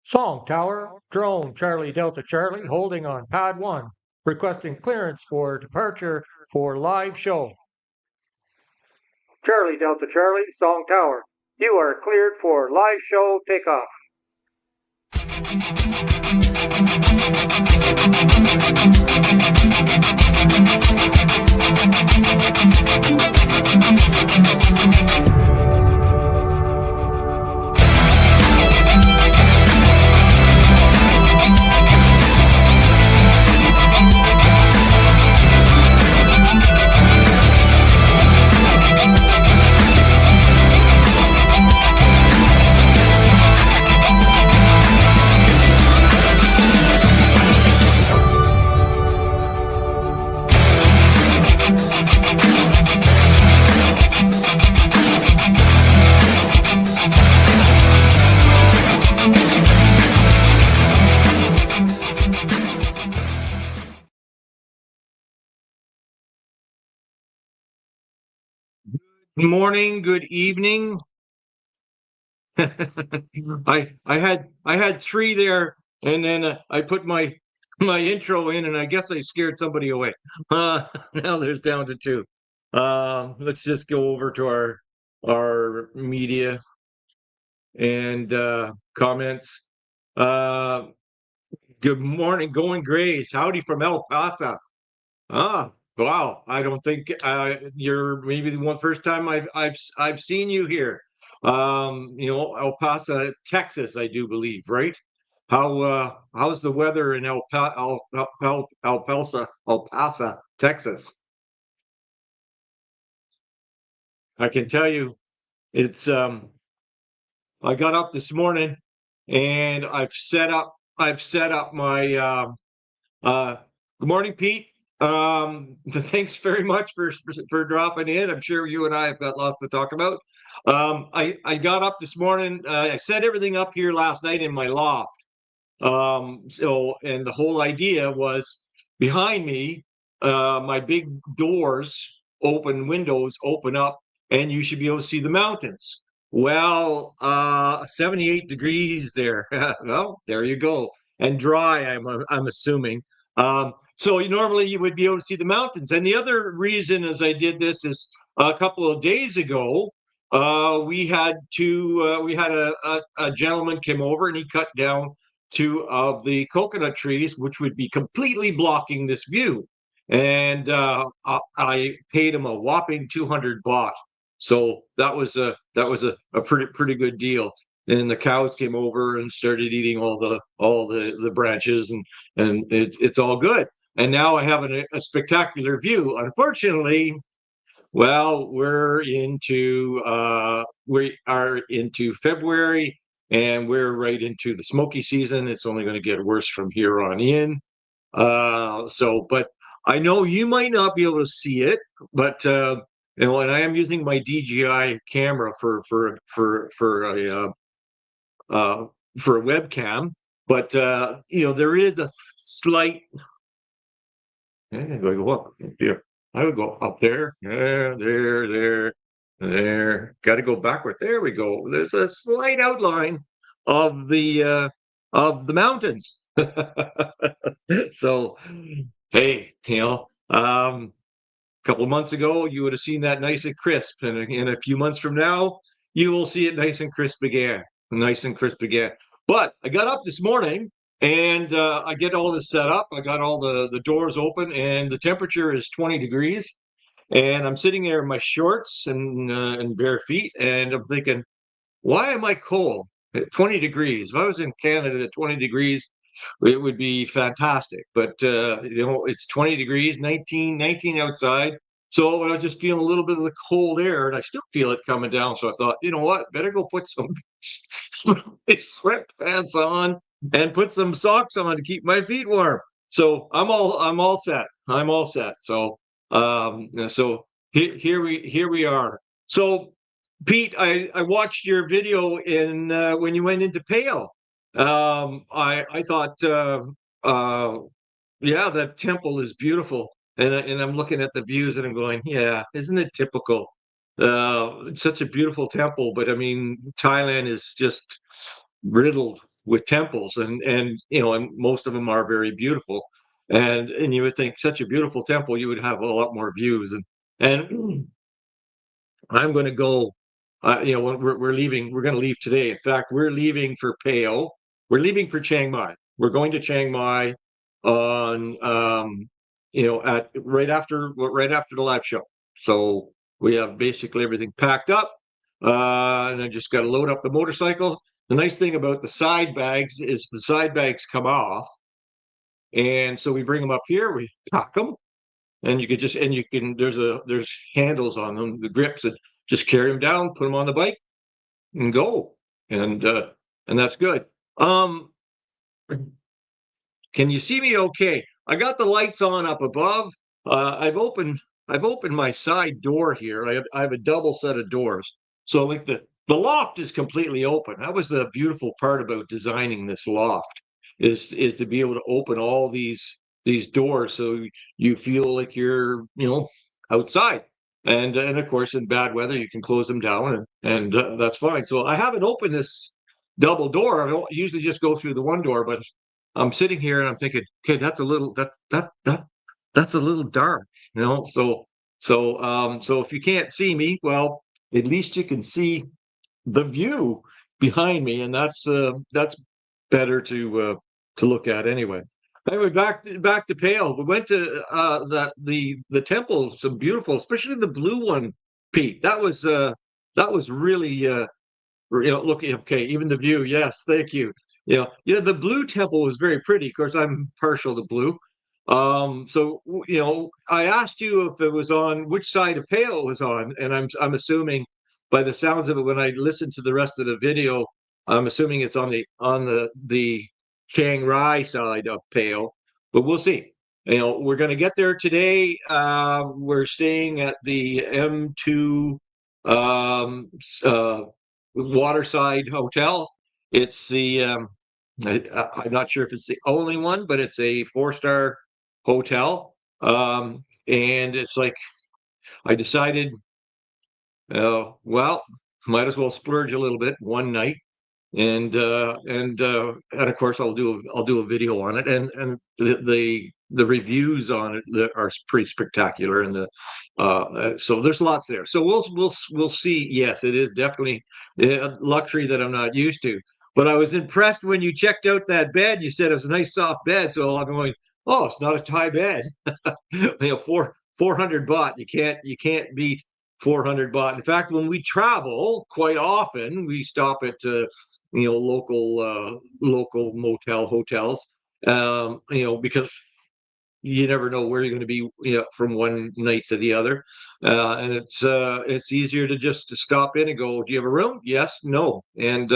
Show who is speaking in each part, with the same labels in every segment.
Speaker 1: Song Tower, drone Charlie Delta Charlie holding on pad 1, requesting clearance for departure for live show. Charlie Delta Charlie, Song Tower, you are cleared for live show takeoff.
Speaker 2: Good morning, good evening. I had three there, and then I put my intro in, and I guess I scared somebody away. Now there's down to two. Let's just go over to our media and comments. Good morning, going Grays. Howdy from El Paso. Ah, wow. I don't think you're maybe the first time I've seen you here. El Paso, Texas, I do believe, right? How's the weather in El Paso, Texas? I can tell you, it's I got up this morning and I've set up my good morning, Pete. Thanks very much for dropping in. I'm sure you and I have got lots to talk about. I got up this morning. I set everything up here last night in my loft. And the whole idea was behind me, my big windows open up, and you should be able to see the mountains. Well, 78 degrees there. Well, there you go. And dry, I'm assuming. So normally you would be able to see the mountains. And the other reason as I did this is a couple of days ago, we had a gentleman came over and he cut down two of the coconut trees, which would be completely blocking this view. And I paid him a whopping 200 baht. So that was a pretty good deal. And the cows came over and started eating all the branches, and it's all good. And now I have a spectacular view. Unfortunately, well, we are into February, and we're right into the smoky season. It's only going to get worse from here on in. But I know you might not be able to see it, but and I am using my DJI camera for a webcam. But there is a slight. I'm going to go up here. I would go up there. There. Got to go backward. There we go. There's a slight outline of the mountains. So, hey, a couple of months ago, you would have seen that nice and crisp, and in a few months from now, you will see it nice and crisp again. But I got up this morning. And I get all this set up. I got all the doors open, and the temperature is 20 degrees. And I'm sitting there in my shorts and bare feet, and I'm thinking, why am I cold at 20 degrees? If I was in Canada at 20 degrees, it would be fantastic. But it's 20 degrees, 19 outside. So I was just feeling a little bit of the cold air, and I still feel it coming down. So I thought, you know what? Better go put some sweatpants on and put some socks on to keep my feet warm. So I'm all set. So here we are. So Pete, I watched your video in when you went into Pale. I thought that temple is beautiful, and I'm looking at the views and I'm going, yeah, isn't it typical? Such a beautiful temple, but I mean, Thailand is just riddled with temples, and you know, and most of them are very beautiful. And you would think such a beautiful temple, you would have a lot more views. And I'm going to go. You know, we're leaving. We're going to leave today. In fact, we're leaving for Peo. We're leaving for Chiang Mai. We're going to Chiang Mai on, you know, at right after the live show. So we have basically everything packed up, and I just got to load up the motorcycle. The nice thing about the side bags is the side bags come off, and so we bring them up here. We pack them, and you could just and you can there's handles on them, the grips, and just carry them down, put them on the bike, and go, and uh, and that's good. Um, can you see me? Okay, I got the lights on up above. I've opened my side door here. I have a double set of doors, so like the loft is completely open. That was the beautiful part about designing this loft is to be able to open all these doors so you feel like you're, you know, outside. And of course in bad weather you can close them down, and that's fine. So I haven't opened this double door. I don't usually just go through the one door, but I'm sitting here and I'm thinking, okay, that's a little dark, you know. So if you can't see me, well, at least you can see the view behind me, and that's better to look at anyway. Anyway, back to Pale. We went to the temple, some beautiful, especially the blue one, Pete. That was really you know, looking okay, even the view. Yes, thank you. Yeah, the blue temple was very pretty. Of course, I'm partial to blue. So you know, I asked you if it was on which side of Pale it was on, and I'm assuming by the sounds of it when I listened to the rest of the video, I'm assuming it's on the Chiang Rai side of Pale, but we'll see. You know, we're going to get there today. We're staying at the M2 um, uh, Waterside Hotel. It's I'm not sure if it's the only one, but it's a 4-star hotel. And it's like I decided, well, might as well splurge a little bit one night, and of course I'll do a video on it, and the reviews on it are pretty spectacular, and so there's lots there. So we'll see. Yes, it is definitely a luxury that I'm not used to. But I was impressed when you checked out that bed. You said it was a nice soft bed, so I'm going, oh, it's not a Thai bed. You know, 400 baht. You can't beat 400 baht. In fact, when we travel, quite often we stop at you know, local motel hotels, you know, because you never know where you're going to be, you know, from one night to the other, and it's easier to just to stop in and go, do you have a room? Yes, no. And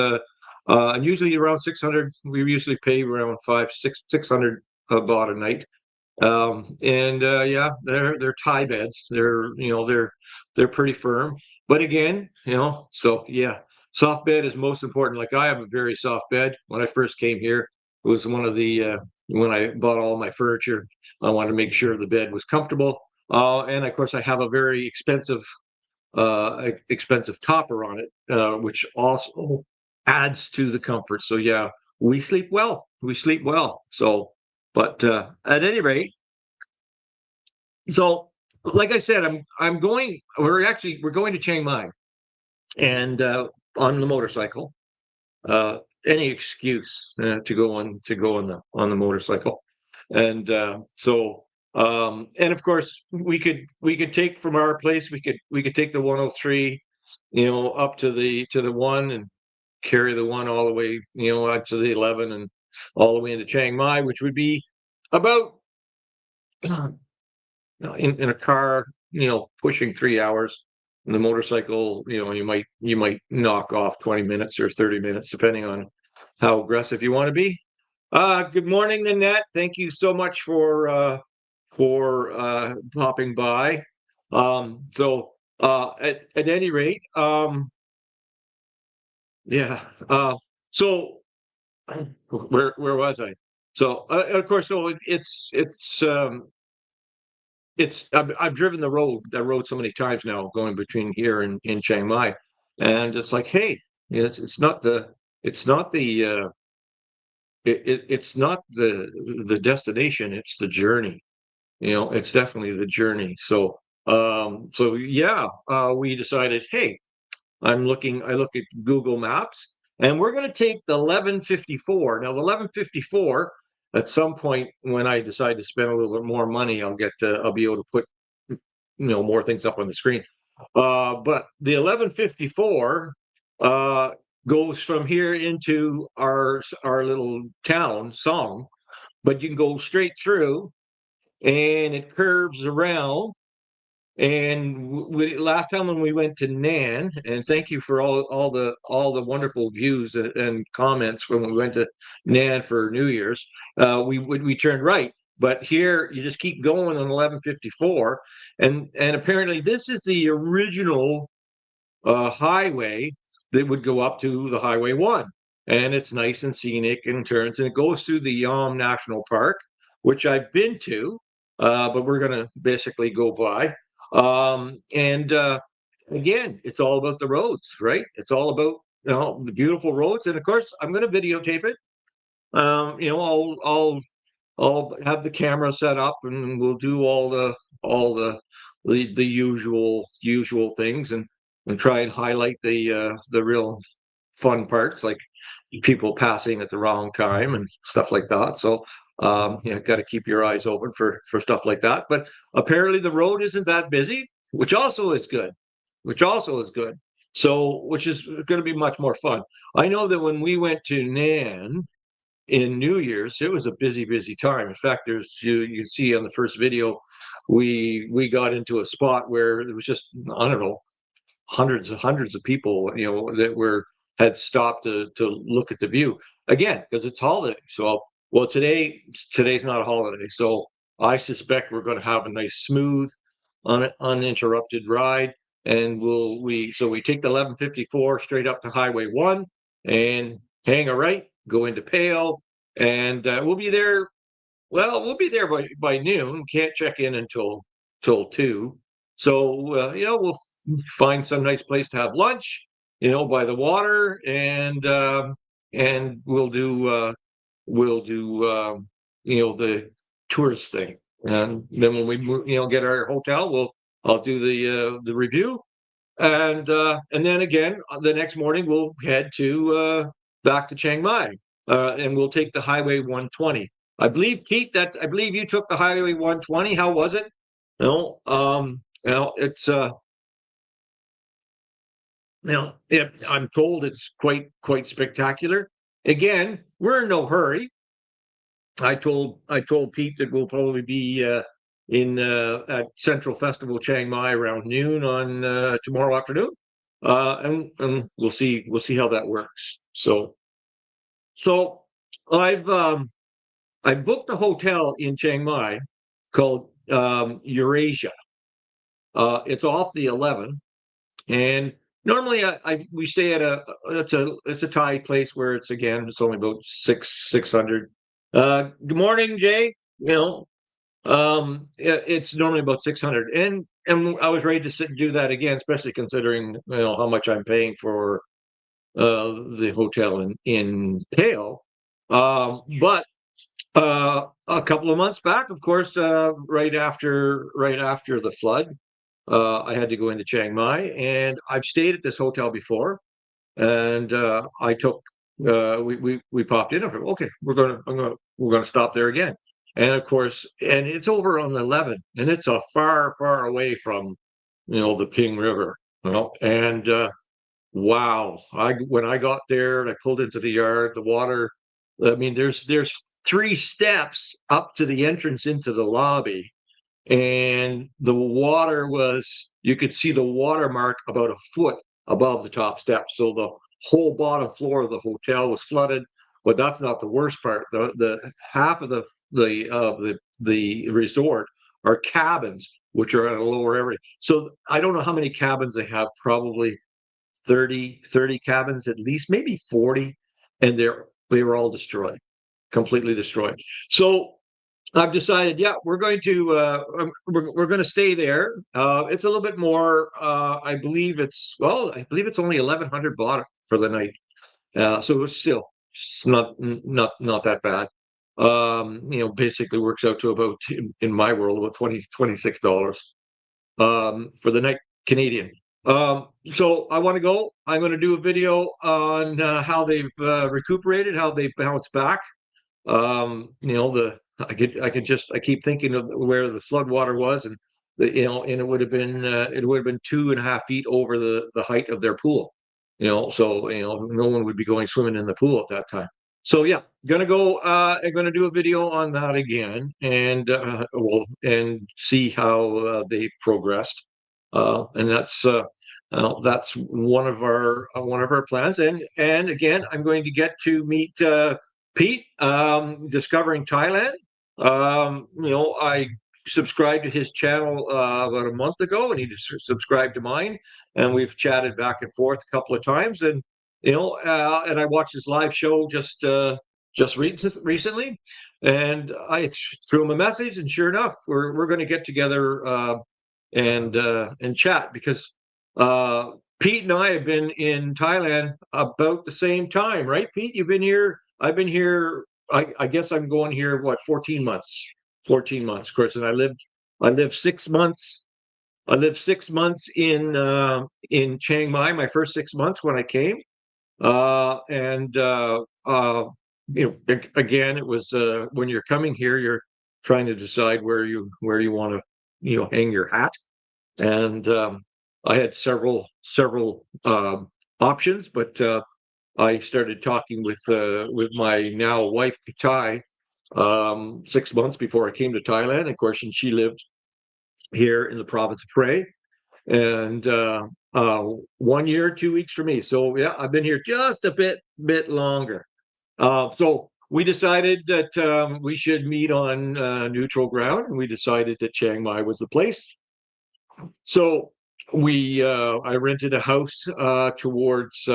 Speaker 2: usually around 600, we usually pay around 600 baht a night. And Yeah, they're tie beds. They're pretty firm. But again, you know, so yeah, soft bed is most important. Like I have a very soft bed. When I first came here, it was one of the when I bought all my furniture, I wanted to make sure the bed was comfortable. And of course, I have a very expensive topper on it, which also adds to the comfort. So yeah, we sleep well. We sleep well. So, but at any rate, so like I said, I'm going. We're going to Chiang Mai, and on the motorcycle. Any excuse to go on the motorcycle, and and of course we could take from our place. We could take the 103, you know, up to the one, and carry the one all the way, you know, out to the 11, and all the way into Chiang Mai, which would be about in a car, you know, pushing 3 hours. And the motorcycle, you know, you might knock off 20 minutes or 30 minutes, depending on how aggressive you want to be. Good morning, Nanette. Thank you so much for popping by. At any rate, yeah. So where was I? So of course, so it's I've driven that road so many times now, going between here and in Chiang Mai, and it's like, hey, it's not the it's not the destination, it's the journey. It's definitely the journey. So yeah, we decided, hey, I look at Google Maps, and we're going to take the 1154. Now, the 1154, at some point when I decide to spend a little bit more money, I'll be able to put, more things up on the screen. But the 1154 goes from here into our little town Song, but you can go straight through, and it curves around. And last time when we went to Nan, and thank you for all the wonderful views and comments when we went to Nan for New Year's. We turned right, but here you just keep going on 1154, and apparently this is the original highway that would go up to the Highway 1. And it's nice and scenic and turns, and it goes through the Yom National Park, which I've been to, but we're going to basically go by. And again, it's all about the roads, right? It's all about the beautiful roads, and of course, I'm going to videotape it. I'll have the camera set up, and we'll do all the usual things, and try and highlight the real fun parts, like people passing at the wrong time and stuff like that. So got to keep your eyes open for stuff like that. But apparently the road isn't that busy, which also is good. So, which is going to be much more fun. I know that when we went to Nan in New Year's, it was a busy time. In fact, you can see on the first video, we got into a spot where it was just, I don't know, hundreds of people, that had stopped to look at the view again, because it's holiday. So, well, today's not a holiday, so I suspect we're going to have a nice, smooth, uninterrupted ride. And we take the 1154 straight up to Highway 1 and hang a right, go into Pale, and we'll be there. Well, we'll be there by noon. Can't check in until 2. So we'll find some nice place to have lunch, by the water, and we'll do the tourist thing. And then when we get our hotel, I'll do the review, and then again the next morning we'll head to back to Chiang Mai, and we'll take the Highway 120. I believe, Keith, I believe you took the Highway 120. How was it? It's I'm told it's quite spectacular. Again, we're in no hurry. I told Pete that we'll probably be in at Central Festival Chiang Mai around noon on tomorrow afternoon, and we'll see how that works. So I booked a hotel in Chiang Mai called Eurasia. It's off the 11, and normally we stay at it's a Thai place where it's only about 600. Good morning, Jay. It's normally about 600, and I was ready to do that again, especially considering how much I'm paying for the hotel in Pale. But a couple of months back, of course, right after the flood, I had to go into Chiang Mai, and I've stayed at this hotel before, and I took we popped in. I thought, okay, we're gonna stop there again, and of course, and it's over on the 11, and it's a far away from the Ping River, and wow, when I got there and I pulled into the yard, the water. I mean, there's 3 steps up to the entrance into the lobby, and the water you could see the water mark about a foot above the top step. So the whole bottom floor of the hotel was flooded. But that's not the worst part. The half of the resort are cabins, which are at a lower area. So I don't know how many cabins they have. Probably 30 cabins at least, maybe 40, and they were all destroyed, completely destroyed. So I've decided, yeah, we're going to stay there. It's a little bit more. I believe it's only 1,100 baht for the night. So it's still It's not that bad. Basically works out to about, in my world, about $26 for the night, Canadian. So I want to go. I'm going to do a video on how they've recuperated, how they bounced back. The I could just I keep thinking of where the flood water was, and and it would have been 2.5 feet over the height of their pool. So no one would be going swimming in the pool at that time. So yeah, gonna go. I'm gonna do a video on that again, and and see how they've progressed. And that's one of our plans. And again, I'm going to get to meet Pete, discovering Thailand. I subscribed to his channel about a month ago, and he subscribed to mine, and we've chatted back and forth a couple of times. And and I watched his live show just recently, and I threw him a message, and sure enough, we're going to get together and chat, because Pete and I have been in Thailand about the same time, right? Pete, you've been here. I've been here. I guess I'm going here, what, 14 months? 14 months, of course. And I lived 6 months. I lived 6 months in Chiang Mai, my first 6 months when I came. And again, it was when you're coming here, you're trying to decide where you want to hang your hat. And I had several options, but I started talking with my now wife, Katai, 6 months before I came to Thailand. Of course, and she lived here in the province of Prey, and 1 year, 2 weeks for me. So yeah, I've been here just a bit longer. So we decided that we should meet on neutral ground, and we decided that Chiang Mai was the place. So I rented a house towards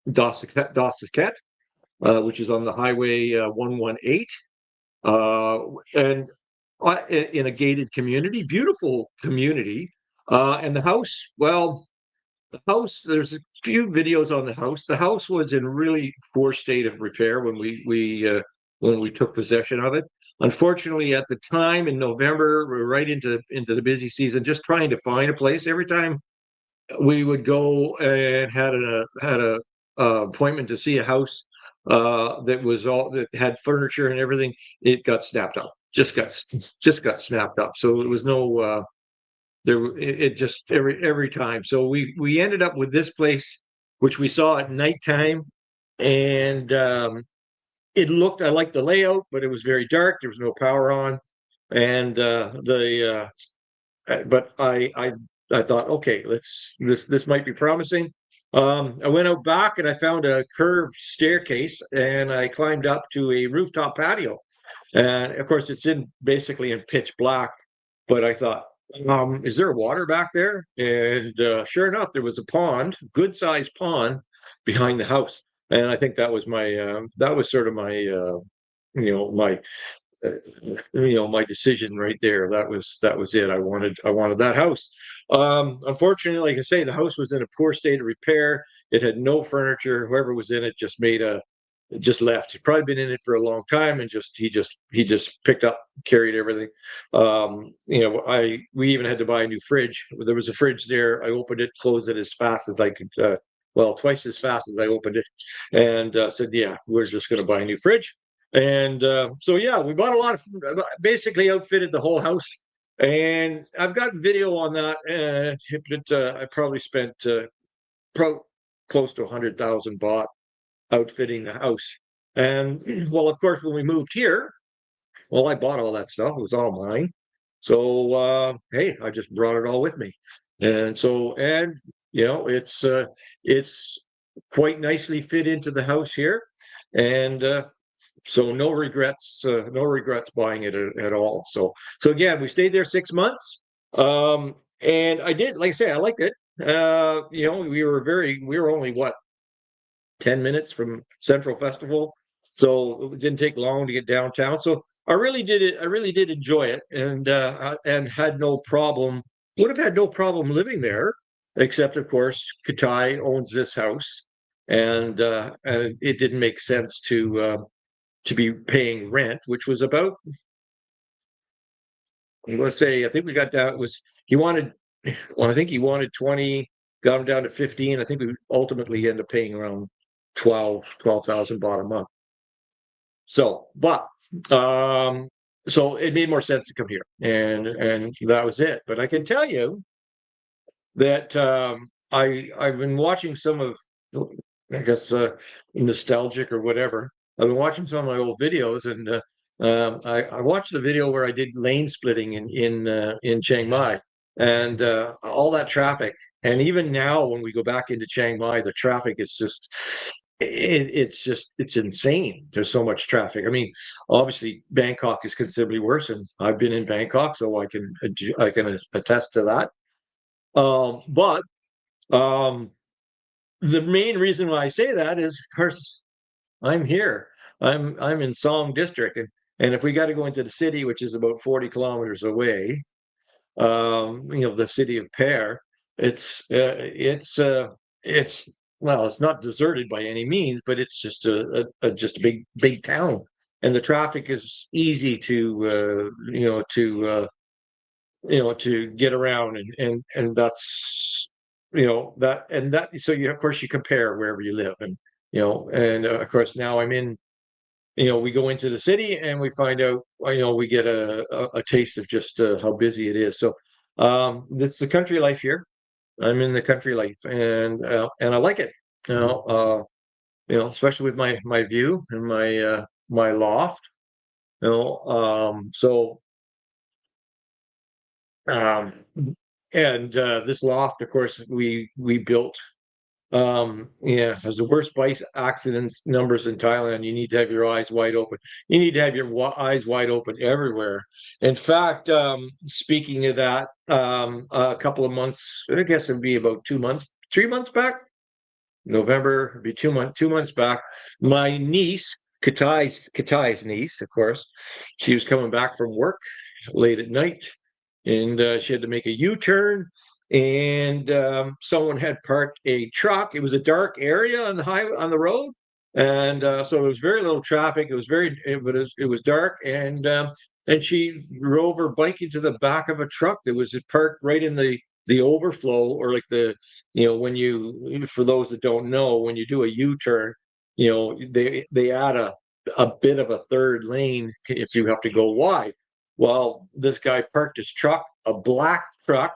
Speaker 2: Dosaket, which is on the highway 118, and in a gated community, beautiful community. And the house, well, there's a few videos on the house. The house was in really poor state of repair when we took possession of it. Unfortunately, at the time in November, we're right into the busy season, just trying to find a place. Every time we would go and had a appointment to see a house that had furniture and everything, it got snapped up. Just got snapped up. So it was no it just every time. So we ended up with this place, which we saw at nighttime, and I liked the layout, but it was very dark. There was no power on, and but I thought, okay, this might be promising. I went out back and I found a curved staircase, and I climbed up to a rooftop patio. And of course, it's basically in pitch black. But I thought, is there water back there? And sure enough, there was a pond, good sized pond, behind the house. And I think that was that was sort of my my my decision right there. That was it. I wanted that house. Unfortunately, like I say, the house was in a poor state of repair. It had no furniture. Whoever was in it just left. He'd probably been in it for a long time, and he just picked up, carried everything. We even had to buy a new fridge. There was a fridge there. I opened it, closed it as fast as I could. Well, twice as fast as I opened it, and said, "Yeah, we're just going to buy a new fridge." And so yeah, we bought a lot of, basically outfitted the whole house. And I've got video on that. I probably spent close to 100,000 baht outfitting the house. And well, of course, when we moved here, well, I bought all that stuff. It was all mine. So hey, I just brought it all with me. And so, and it's quite nicely fit into the house here. And so no regrets, buying it at all. So again, we stayed there 6 months. And I did, like I say, I liked it. We were only, what, 10 minutes from Central Festival. So it didn't take long to get downtown. So I really did enjoy it, and had no problem, would have had no problem living there, except of course Katai owns this house, and it didn't make sense to be paying rent, which was about, I'm going to say, I think we got down. It was he wanted, well, I think he wanted 20, got him down to 15. I think we ultimately ended up paying around 12,000 baht a month. So, but so it made more sense to come here, and that was it. But I can tell you that I've been watching some of, I guess, nostalgic or whatever. I've been watching some of my old videos, and I watched the video where I did lane splitting in Chiang Mai, and all that traffic. And even now, when we go back into Chiang Mai, the traffic is just it's insane. There's so much traffic. I mean, obviously Bangkok is considerably worse, and I've been in Bangkok, so I can attest to that. But um, the main reason why I say that is, of course, I'm here. I'm in Song District, and if we got to go into the city, which is about 40 kilometers away, the city of Pair, it's well, it's not deserted by any means, but it's just just a big town, and the traffic is easy to get around, and that's that so you of course you compare wherever you live, and of course now I'm in, we go into the city and we find out, we get a taste of just how busy it is. So it's the country life here. I'm in the country life, and I like it, especially with my view and my loft, so um and this loft, of course, we built, yeah, has the worst bike accidents numbers in Thailand. You need to have your eyes wide open. You need to have your eyes wide open everywhere. In fact, speaking of that, a couple of months, I guess it'd be about 2 months, 3 months back, November, it'd be 2 months back, my niece, Katai's niece, of course, she was coming back from work late at night, and she had to make a U-turn, and someone had parked a truck. It was a dark area on the highway, on the road, and so there was very little traffic. It was dark, and she drove her bike into the back of a truck that was parked right in the overflow, or like when for those that don't know, when you do a U-turn, they add a bit of a third lane if you have to go wide. Well, this guy parked his truck, a black truck,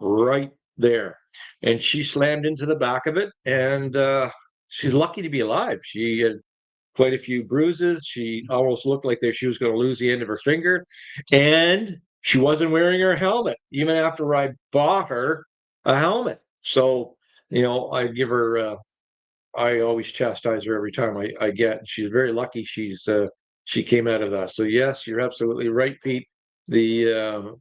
Speaker 2: right there, and she slammed into the back of it, and she's lucky to be alive. She had quite a few bruises. She almost looked like she was going to lose the end of her finger, and she wasn't wearing her helmet even after I bought her a helmet. So, I give her. I always chastise her every time I get. She's very lucky. She came out of that. So yes, you're absolutely right, Pete. The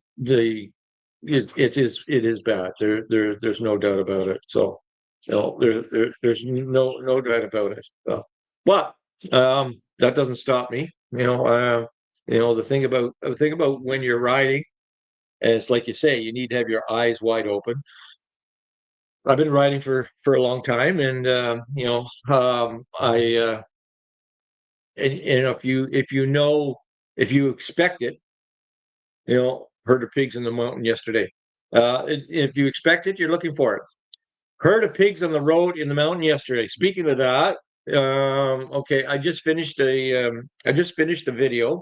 Speaker 2: it is bad. There's no doubt about it. So, there's no doubt about it. But that doesn't stop me. The thing about when you're riding, and it's like you say, you need to have your eyes wide open. I've been riding for a long time, and I and if you expect it, herd of pigs in the mountain yesterday. If you expect it, you're looking for it. Herd of pigs on the road in the mountain yesterday. Speaking of that, okay, I just finished a video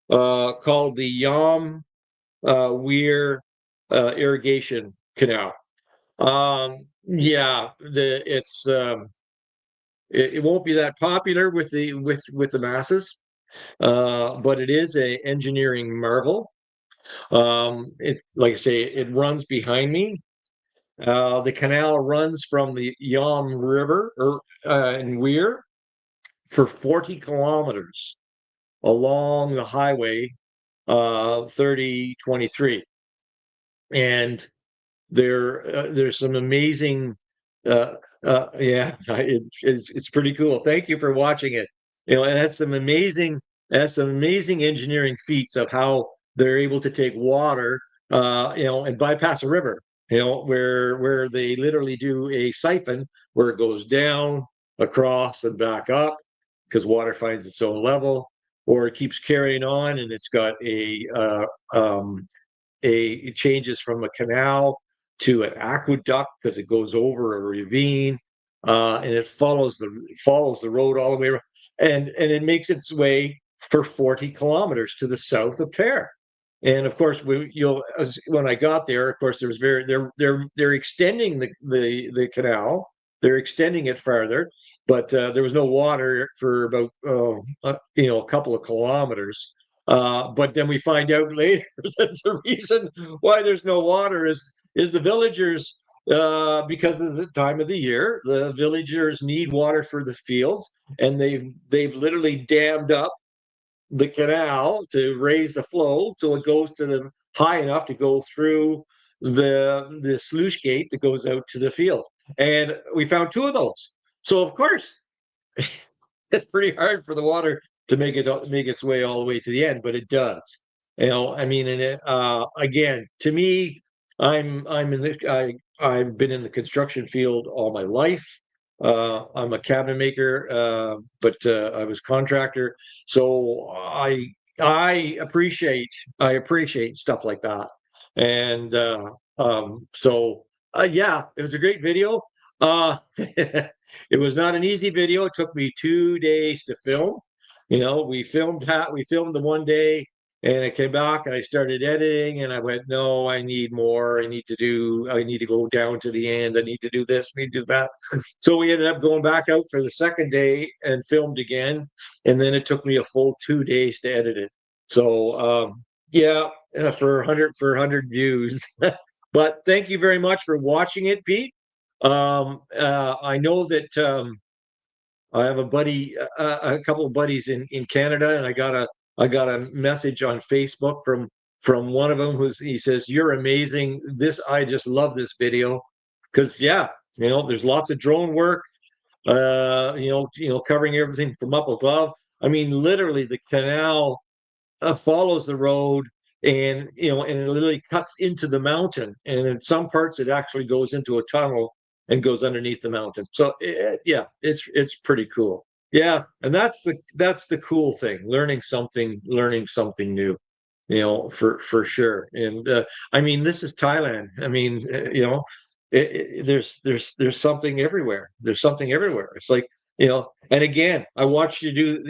Speaker 2: called the Yam Weir irrigation canal. Yeah, it won't be that popular with the masses, but it is a engineering marvel. It, like I say, it runs behind me. The canal runs from the Yam River in Weir for 40 kilometers along the highway 3023, and there's some amazing, uh, yeah, it's pretty cool. Thank you for watching it. And that's some amazing engineering feats of how they're able to take water, and bypass a river. where they literally do a siphon where it goes down, across, and back up because water finds its own level, or it keeps carrying on and it's got it changes from a canal to an aqueduct because it goes over a ravine, and it follows the road all the way around, and it makes its way for 40 kilometers to the south of Pear. And of course, when I got there, of course, they're extending the canal, they're extending it farther, but there was no water for about a couple of kilometers. But then we find out later that the reason why there's no water is the villagers, because of the time of the year, the villagers need water for the fields, and they've literally dammed up the canal to raise the flow so it goes to the high enough to go through the sluice gate that goes out to the field. And we found two of those. So of course, it's pretty hard for the water to make its way all the way to the end, but it does. I mean, and again, to me, I've been in the construction field all my life. I'm a cabinet maker, but I was contractor, so I appreciate stuff like that. And yeah, it was a great video. It was not an easy video. It took me 2 days to film. We filmed the one day, and I came back and I started editing, and I went, no, I need more. I need to go down to the end. I need to do this, I need to do that. So we ended up going back out for the second day and filmed again. And then it took me a full 2 days to edit it. So yeah, for 100 views. But thank you very much for watching it, Pete. I know that I have a couple of buddies in Canada, and I got a message on Facebook from one of them he says, "You're amazing. I just love this video," because yeah, there's lots of drone work, covering everything from up above. I mean, literally, the canal follows the road, and and it literally cuts into the mountain, and in some parts it actually goes into a tunnel and goes underneath the mountain. So yeah, it's pretty cool. Yeah, and that's the cool thing, learning something new, for sure. And I mean, this is Thailand. I mean, there's something everywhere. There's something everywhere. It's like, and again, I watched you do,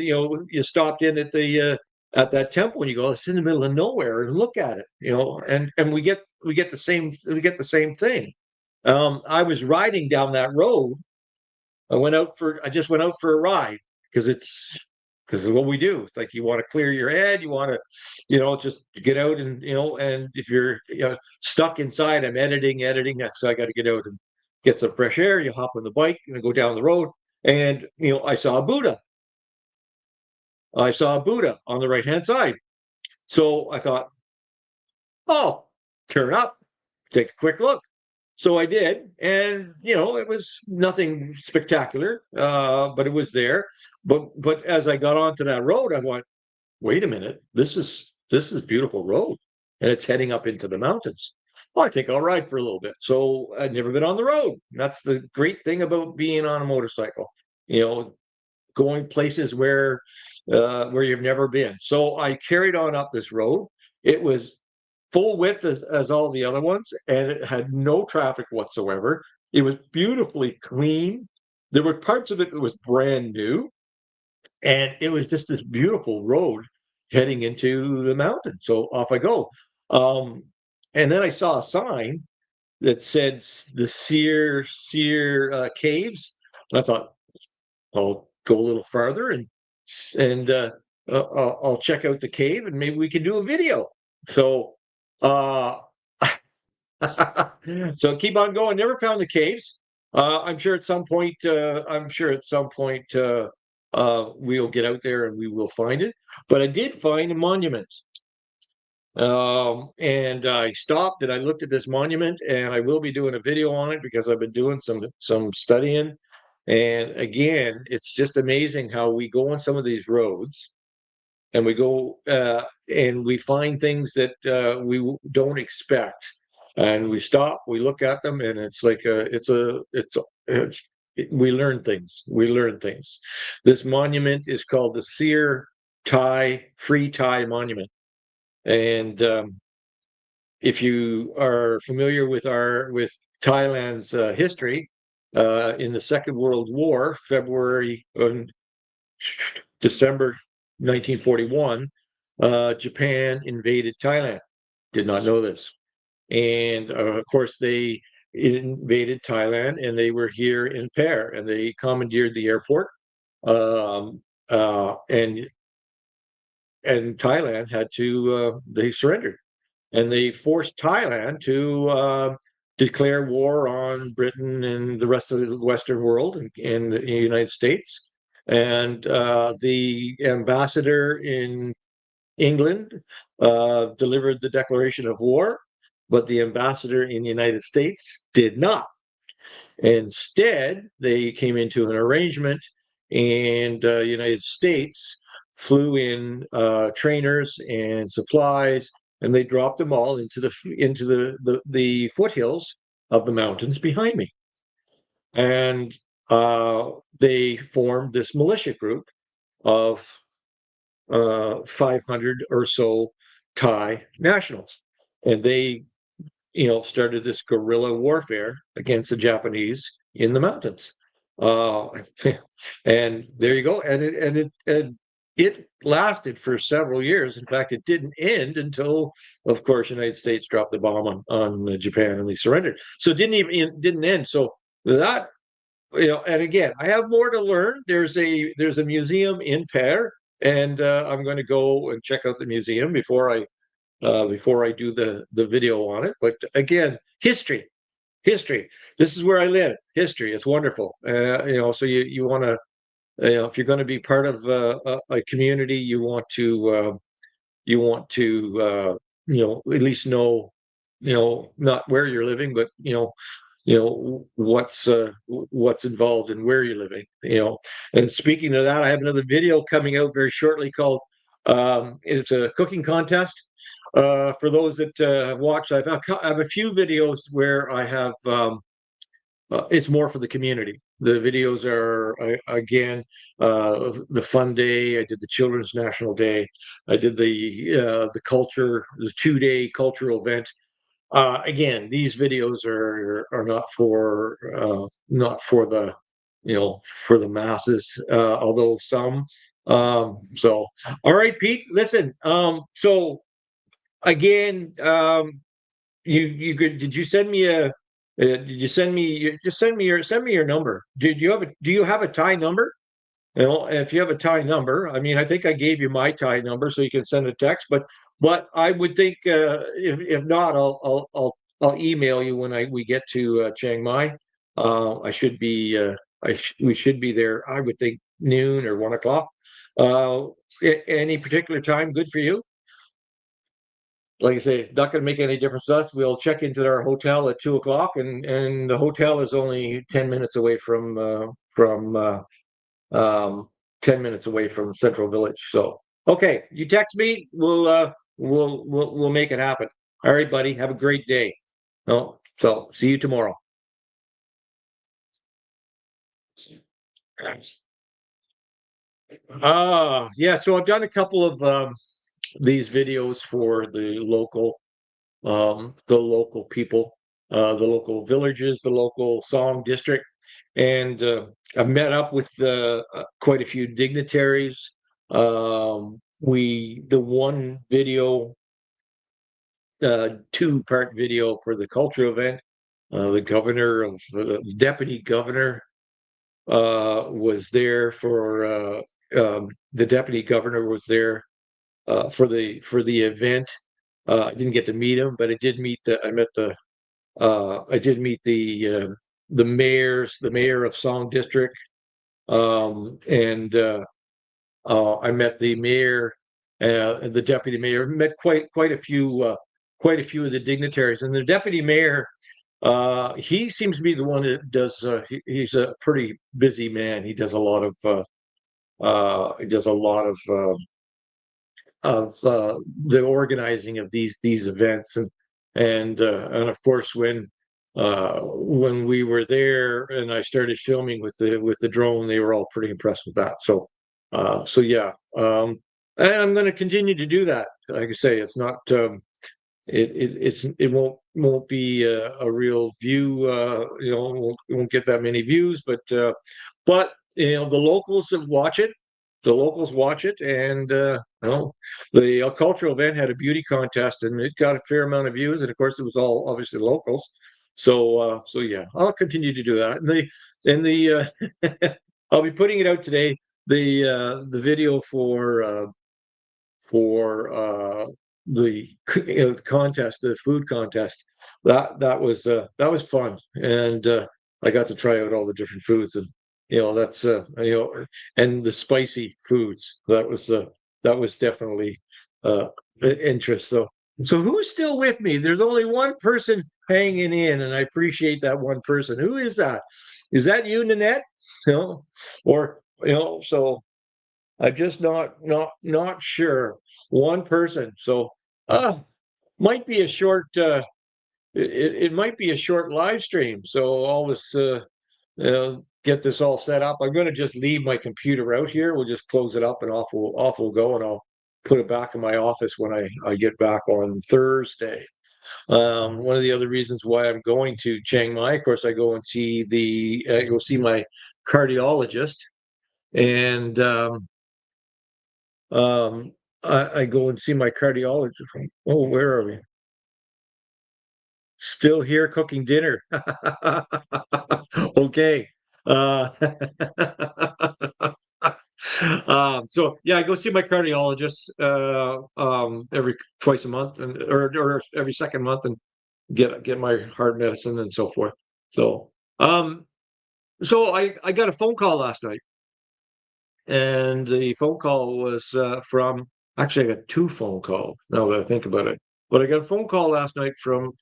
Speaker 2: you stopped in at that temple, and you go, it's in the middle of nowhere, and look at it, and we get the same thing. I was riding down that road. I just went out for a ride because it's what we do. It's like, you want to clear your head, you want to, just get out, and and if you're stuck inside, I'm editing, so I got to get out and get some fresh air. You hop on the bike and go down the road, and I saw a Buddha. On the right hand side. So I thought, oh, turn up, take a quick look. So I did, and it was nothing spectacular, but it was there. But as I got onto that road, I went, wait a minute, this is beautiful road, and it's heading up into the mountains. Well, I think I'll ride for a little bit. So I'd never been on the road. That's the great thing about being on a motorcycle, going places where you've never been. So I carried on up this road. It was full width as all the other ones, and it had no traffic whatsoever. It was beautifully clean. There were parts of it that was brand new, and it was just this beautiful road heading into the mountain. So off I go. And then I saw a sign that said the Sear Caves. And I thought, I'll go a little farther, and I'll check out the cave, and maybe we can do a video. So uh, so keep on going. Never found the caves. I'm sure at some point. We'll get out there and we will find it. But I did find a monument. And I stopped and I looked at this monument, and I will be doing a video on it because I've been doing some studying. And again, it's just amazing how we go on some of these roads, and we go and we find things that don't expect. And we stop, we look at them, and it's like we learn things. We learn things. This monument is called the Seer Thai Free Thai Monument, and if you are familiar with Thailand's history, in the Second World War, December 1941, Japan invaded Thailand. Did not know this. And of course, they invaded Thailand and they were here in Pair and they commandeered the airport. Um, and Thailand had to, they surrendered and they forced Thailand to declare war on Britain and the rest of the Western world and the United States. And the ambassador in England delivered the declaration of war, but the ambassador in the United States did not. Instead, they came into an arrangement, and the United States flew in trainers and supplies, and they dropped them all into the foothills of the mountains behind me. And they formed this militia group of 500 or so Thai nationals, and they, started this guerrilla warfare against the Japanese in the mountains. Uh, and there you go. And it lasted for several years. In fact, it didn't end until, of course, the United States dropped the bomb on Japan and they surrendered. So it didn't end. So that, and again, I have more to learn. There's a museum in Pair, and I'm going to go and check out the museum before I do the video on it. But again, history. This is where I live. History. It's wonderful. So you want to, if you're going to be part of a community, you want to at least know, not where you're living, but what's involved in where you're living. And speaking of that, I have another video coming out very shortly called it's a cooking contest. For those that have watched, I have a few videos where I have it's more for the community. The videos are again the fun day. I did the Children's National Day. I did the 2-day cultural event. Again, these videos are not for the for the masses. Although some. So, all right, Pete. Listen. So again, did you send me did you send me just send me your number? Do you have a Thai number? If you have a Thai number, I mean, I think I gave you my Thai number, so you can send a text. But I would think if not, I'll email you when we get to Chiang Mai. I should be we should be there. I would think noon or 1 o'clock. Uh, any particular time good for you? Like I say, it's not going to make any difference to us. We'll check into our hotel at 2 o'clock, and the hotel is only 10 minutes away from 10 minutes away from Central Village. So, okay, you text me. We'll make it happen. All right, buddy. Have a great day. No, so see you tomorrow. Yeah. So I've done a couple of these videos for the local people, the local villages, the local song district, and I've met up with quite a few dignitaries. The one video, 2-part video for the culture event. The deputy governor was there for the deputy governor was there for the event. I didn't get to meet him, but I did meet the mayor of Song District, and I met the mayor and the deputy mayor. Met quite a few of the dignitaries, and the deputy mayor. He seems to be the one that does. He's a pretty busy man. He does a lot of. He does a lot of the organizing of these events, and and of course when we were there and I started filming with the drone, they were all pretty impressed with that. So yeah, and I'm going to continue to do that. Like I say, it's not it won't be a real view. It won't get that many views, but the locals that watch it, the locals watch it, and the cultural event had a beauty contest, and it got a fair amount of views, and of course it was all obviously locals. So yeah, I'll continue to do that. And I'll be putting it out today. The video for the contest, the food contest. That was fun, and I got to try out all the different foods, and that's and the spicy foods. That was definitely uh, interest. So who's still with me? There's only one person hanging in, and I appreciate that one person. Who is that? Is that you, Nanette? Or so. I'm just not sure. One person. So might be a short it might be a short live stream. So all this get this all set up. I'm gonna just leave my computer out here. We'll just close it up and off we'll go, and I'll put it back in my office when I get back on Thursday. One of the other reasons why I'm going to Chiang Mai, of course, I go see my cardiologist, and um, I go and see my cardiologist. Oh, where are we? Still here cooking dinner. Okay. Uh, so yeah, I go see my cardiologist every twice a month, or every second month, and get my heart medicine and so forth. So um, so I got a phone call last night. And the phone call was from actually I got two phone calls now that I think about it. But I got a phone call last night from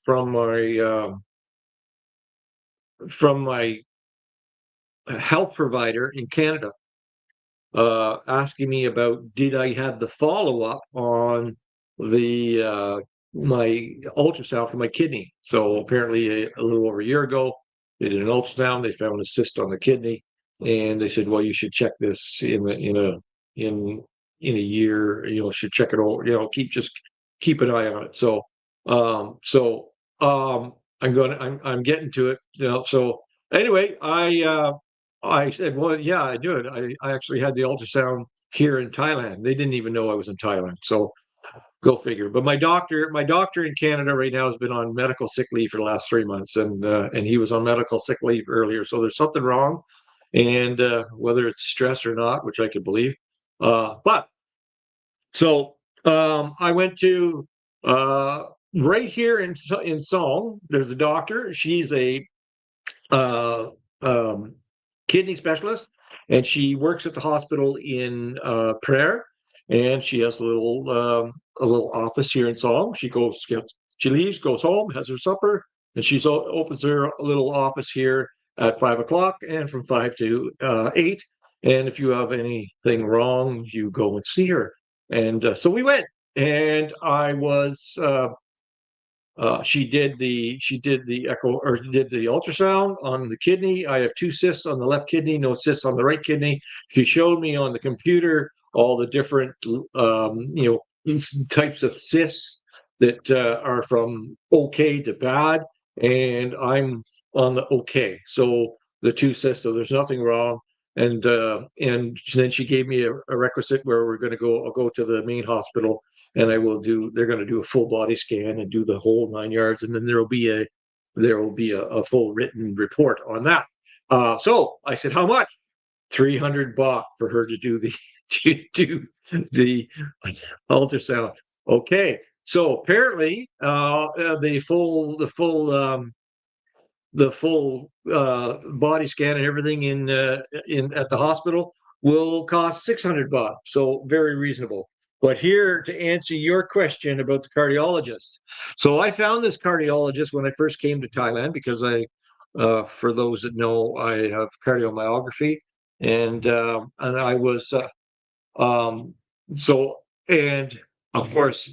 Speaker 2: my health provider in Canada, asking me about did I have the follow up on the my ultrasound for my kidney. So apparently a little over a year ago, they did an ultrasound. They found a cyst on the kidney, and they said, "Well, you should check this in in a year. Should check it over. Keep an eye on it." So I'm getting to it. So anyway, I said, well, yeah, I do it. I actually had the ultrasound here in Thailand. They didn't even know I was in Thailand. So go figure. But my doctor in Canada right now has been on medical sick leave for the last 3 months, and he was on medical sick leave earlier. So there's something wrong, and whether it's stress or not, which I could believe. But so I went to uh, right here in Song. There's a doctor. She's a uh, um, kidney specialist, and she works at the hospital in Prayer, and she has a little office here in Song. She leaves, goes home, has her supper, and she opens her little office here at 5 o'clock, and from 5 to 8. And if you have anything wrong, you go and see her. And so we went, and I was she did the echo, or did the ultrasound on the kidney. I have two cysts on the left kidney, no cysts on the right kidney. She showed me on the computer all the different types of cysts that are from okay to bad, and I'm on the okay. So the two cysts, so there's nothing wrong. And then she gave me a requisite where we're going to go. I'll go to the main hospital, and they're going to do a full body scan and do the whole 9 yards, and then there will be a full written report on that. So I said, how much? 300 baht for her to do the to do the ultrasound. Okay, so apparently the full body scan and everything in at the hospital will cost 600 baht. So very reasonable. But here to answer your question about the cardiologist. So I found this cardiologist when I first came to Thailand because for those that know, I have cardiomyopathy, and I was um, so and of course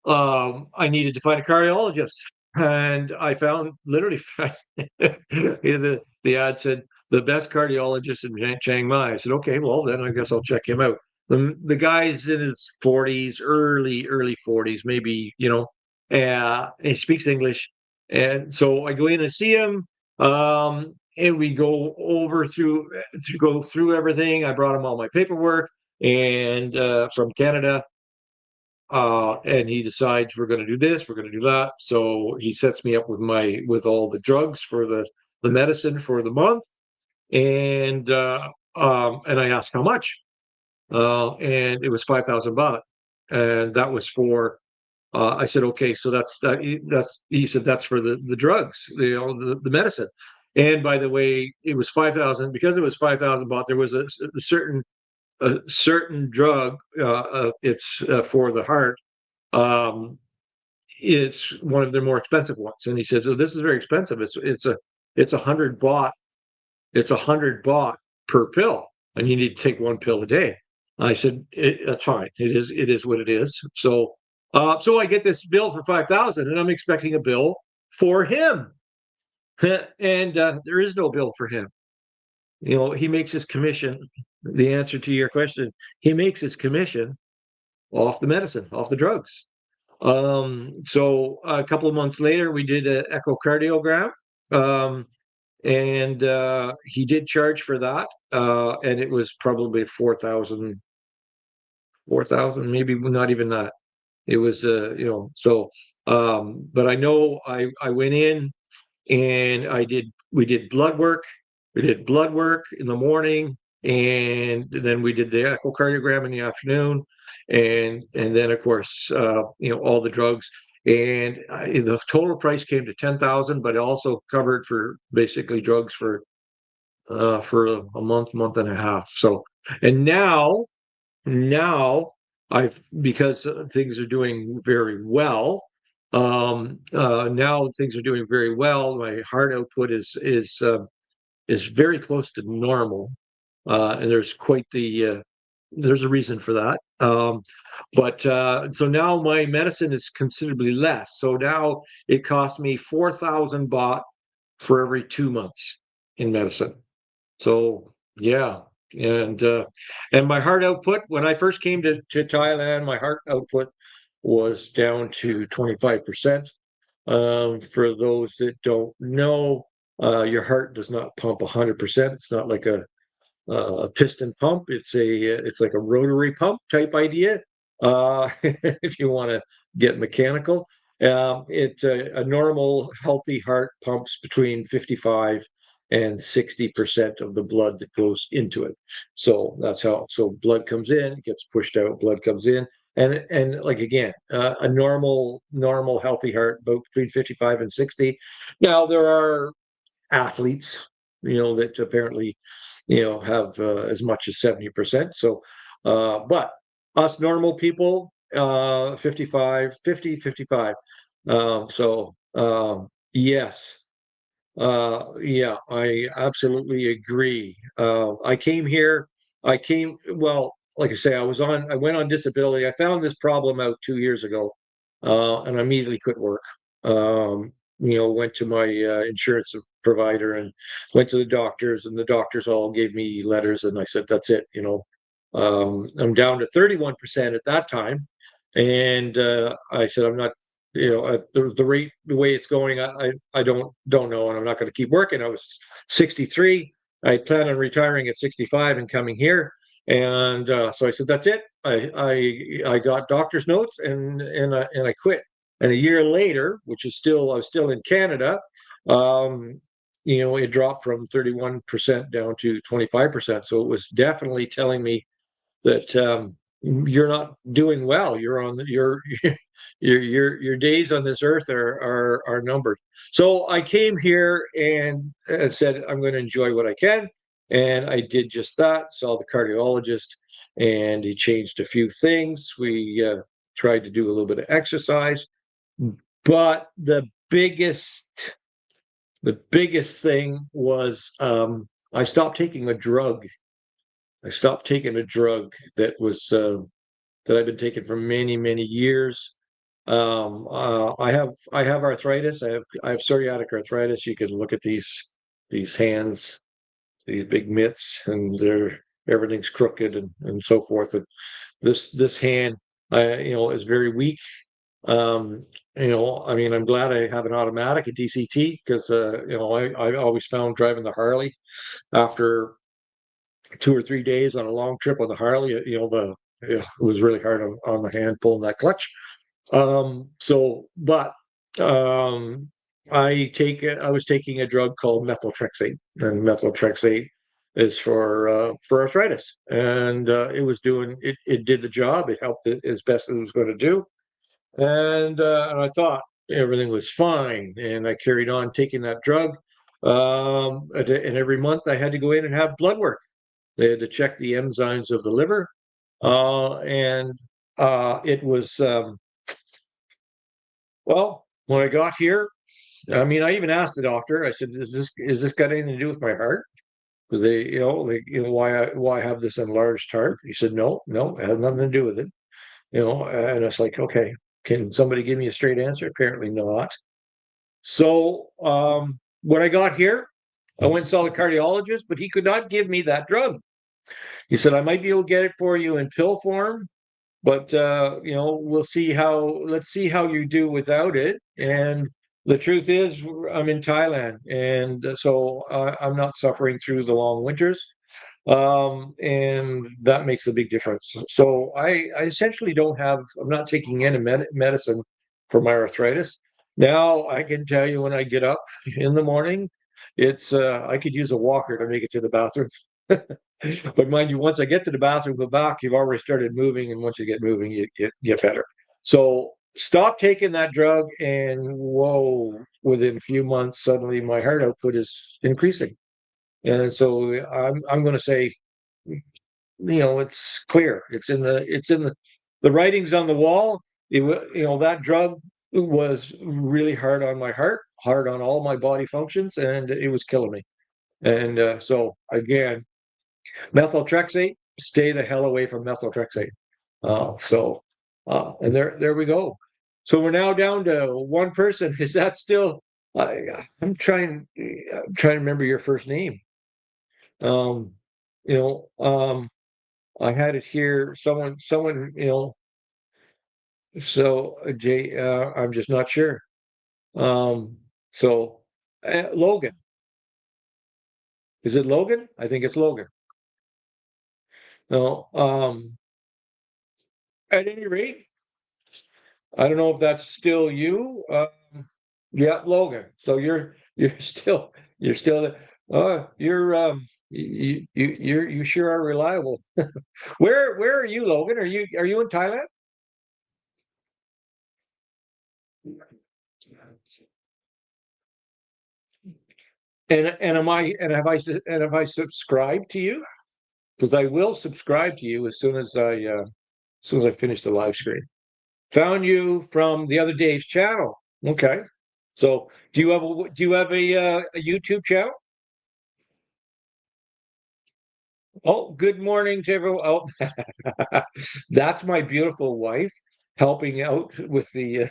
Speaker 2: I needed to find a cardiologist, and I found literally the ad said the best cardiologist in Chiang Mai. I said, okay, well then I guess I'll check him out. The guy's in his 40s, early 40s, maybe, he speaks English, and so I go in and see him. And we go through everything. I brought him all my paperwork and from Canada. And he decides we're going to do this, we're going to do that. So he sets me up with all the drugs for the medicine for the month, and I asked how much, and it was 5,000 baht, and that was for. I said, okay, so that's. He said that's for the drugs, the medicine. And by the way, it was 5,000 because it was 5,000 baht. There was a certain drug. It's for the heart. Um, it's one of their more expensive ones. And he said, "So this is very expensive. It's 100 baht. It's 100 baht per pill, and you need to take one pill a day." I said, "That's fine. It is what it is." So I get this bill for 5,000, and I'm expecting a bill for him, and there is no bill for him. He makes his commission. The answer to your question, he makes his commission off the medicine, off the drugs. So a couple of months later, we did an echocardiogram, and he did charge for that, and it was probably 4,000, maybe not even that. It was, so, but I know I went in and we did blood work. We did blood work in the morning, and then we did the echocardiogram in the afternoon, and then of course all the drugs. And the total price came to 10,000, but it also covered for basically drugs for a month and a half. So, and now I've because things are doing very well. Now things are doing very well. My heart output is very close to normal, and there's a reason for that. But so now my medicine is considerably less. So now it costs me 4,000 baht for every 2 months in medicine. So yeah, and my heart output when I first came to Thailand, my heart output was down to 25%. For those that don't know, your heart does not pump 100%. It's not like a piston pump. It's like a rotary pump type idea. If you want to get mechanical, it's a normal healthy heart pumps between 55 and 60% of the blood that goes into it. So that's how. So blood comes in, it gets pushed out. Blood comes in, and like again, a normal healthy heart about between 55 and 60. Now there are athletes, that apparently, have as much as 70%. So, but us normal people, 55, 50, 55. Yes, yeah, I absolutely agree. I came here, well, like I say, I went on disability. I found this problem out 2 years ago, and I immediately quit work. Went to my insurance provider and went to the doctors, and the doctors all gave me letters, and I said, that's it. I'm down to 31% at that time. And I said, I'm not, at the rate, the way it's going, I don't know, and I'm not going to keep working. I was 63. I plan on retiring at 65 and coming here. And so I said, that's it. I got doctor's notes, and I quit. And a year later, I was still in Canada, it dropped from 31% down to 25%. So it was definitely telling me that you're not doing well. You're on your days on this earth are numbered. So I came here and said I'm going to enjoy what I can, and I did just that. Saw the cardiologist, and he changed a few things. We tried to do a little bit of exercise, but the biggest thing was I stopped taking a drug. I stopped taking a drug that I've been taking for many, many years. I have arthritis. I have psoriatic arthritis. You can look at these hands, these big mitts, and everything's crooked and so forth. And this hand, is very weak. Um, I mean, I'm glad I have an automatic, a DCT, because I always found driving the Harley after 2 or 3 days on a long trip on the Harley, it was really hard on the hand pulling that clutch. But um, I was taking a drug called methotrexate, and methotrexate is for arthritis, and it did the job. It helped it as best as it was going to do, and I thought everything was fine, and I carried on taking that drug. And every month I had to go in and have blood work. They had to check the enzymes of the liver, and it was well, when I got here, I mean, I even asked the doctor. I said, "Is this got anything to do with my heart? Why I have this enlarged heart?" He said, "No, no, it has nothing to do with it." And it's like, okay, can somebody give me a straight answer? Apparently not. So when I got here, I went and saw the cardiologist, but he could not give me that drug. He said, "I might be able to get it for you in pill form, but let's see how you do without it." And the truth is, I'm in Thailand, and so I'm not suffering through the long winters, and that makes a big difference. So I essentially don't have. I'm not taking any medicine for my arthritis. Now I can tell you when I get up in the morning, it's I could use a walker to make it to the bathroom. But mind you, once I get to the bathroom, go back, you've already started moving, and once you get moving, you get better. So stop taking that drug, and whoa, within a few months, suddenly my heart output is increasing. And so I'm going to say, it's clear. The writings on the wall. That drug was really hard on my heart, hard on all my body functions, and it was killing me. And so again, methotrexate, stay the hell away from methotrexate. And there we go. So we're now down to one person. Is that still? I'm trying to remember your first name. Um, you know, um, I had it here. Someone. So Jay, I'm just not sure. Um, so Logan, is it Logan? I think it's Logan. No. At any rate, I don't know if that's still you. Yeah, Logan. So you're still there. You sure are reliable. Where are you, Logan? Are you in Thailand? And am I and have I subscribed to you? Because I will subscribe to you as soon as I finish the live screen. Found you from the other Dave's channel. Okay. So do you have a YouTube channel? Oh, good morning to everyone. Oh, that's my beautiful wife helping out with the.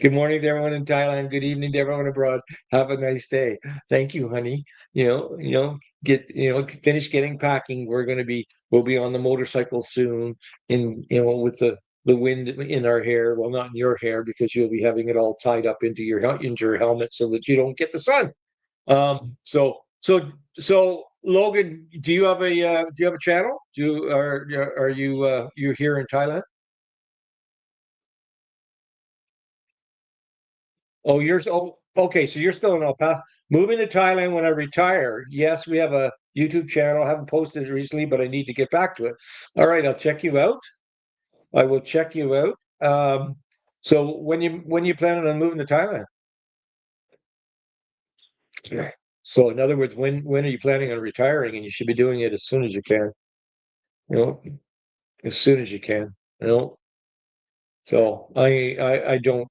Speaker 2: Good morning to everyone in Thailand. Good evening to everyone abroad. Have a nice day. Thank you, honey. Finish getting packing. We'll be on the motorcycle soon. With the wind in our hair. Well, not in your hair because you'll be having it all tied up into your helmet so that you don't get the sun. So Logan, do you have a channel? Are you here in Thailand? Okay. So you're still in El Paso. Moving to Thailand when I retire. Yes, we have a YouTube channel. I haven't posted it recently, but I need to get back to it. All right, I'll check you out. I will check you out. So when you planning on moving to Thailand? Yeah. So in other words, when are you planning on retiring? And you should be doing it as soon as you can. You know, as soon as you can. You know. So I don't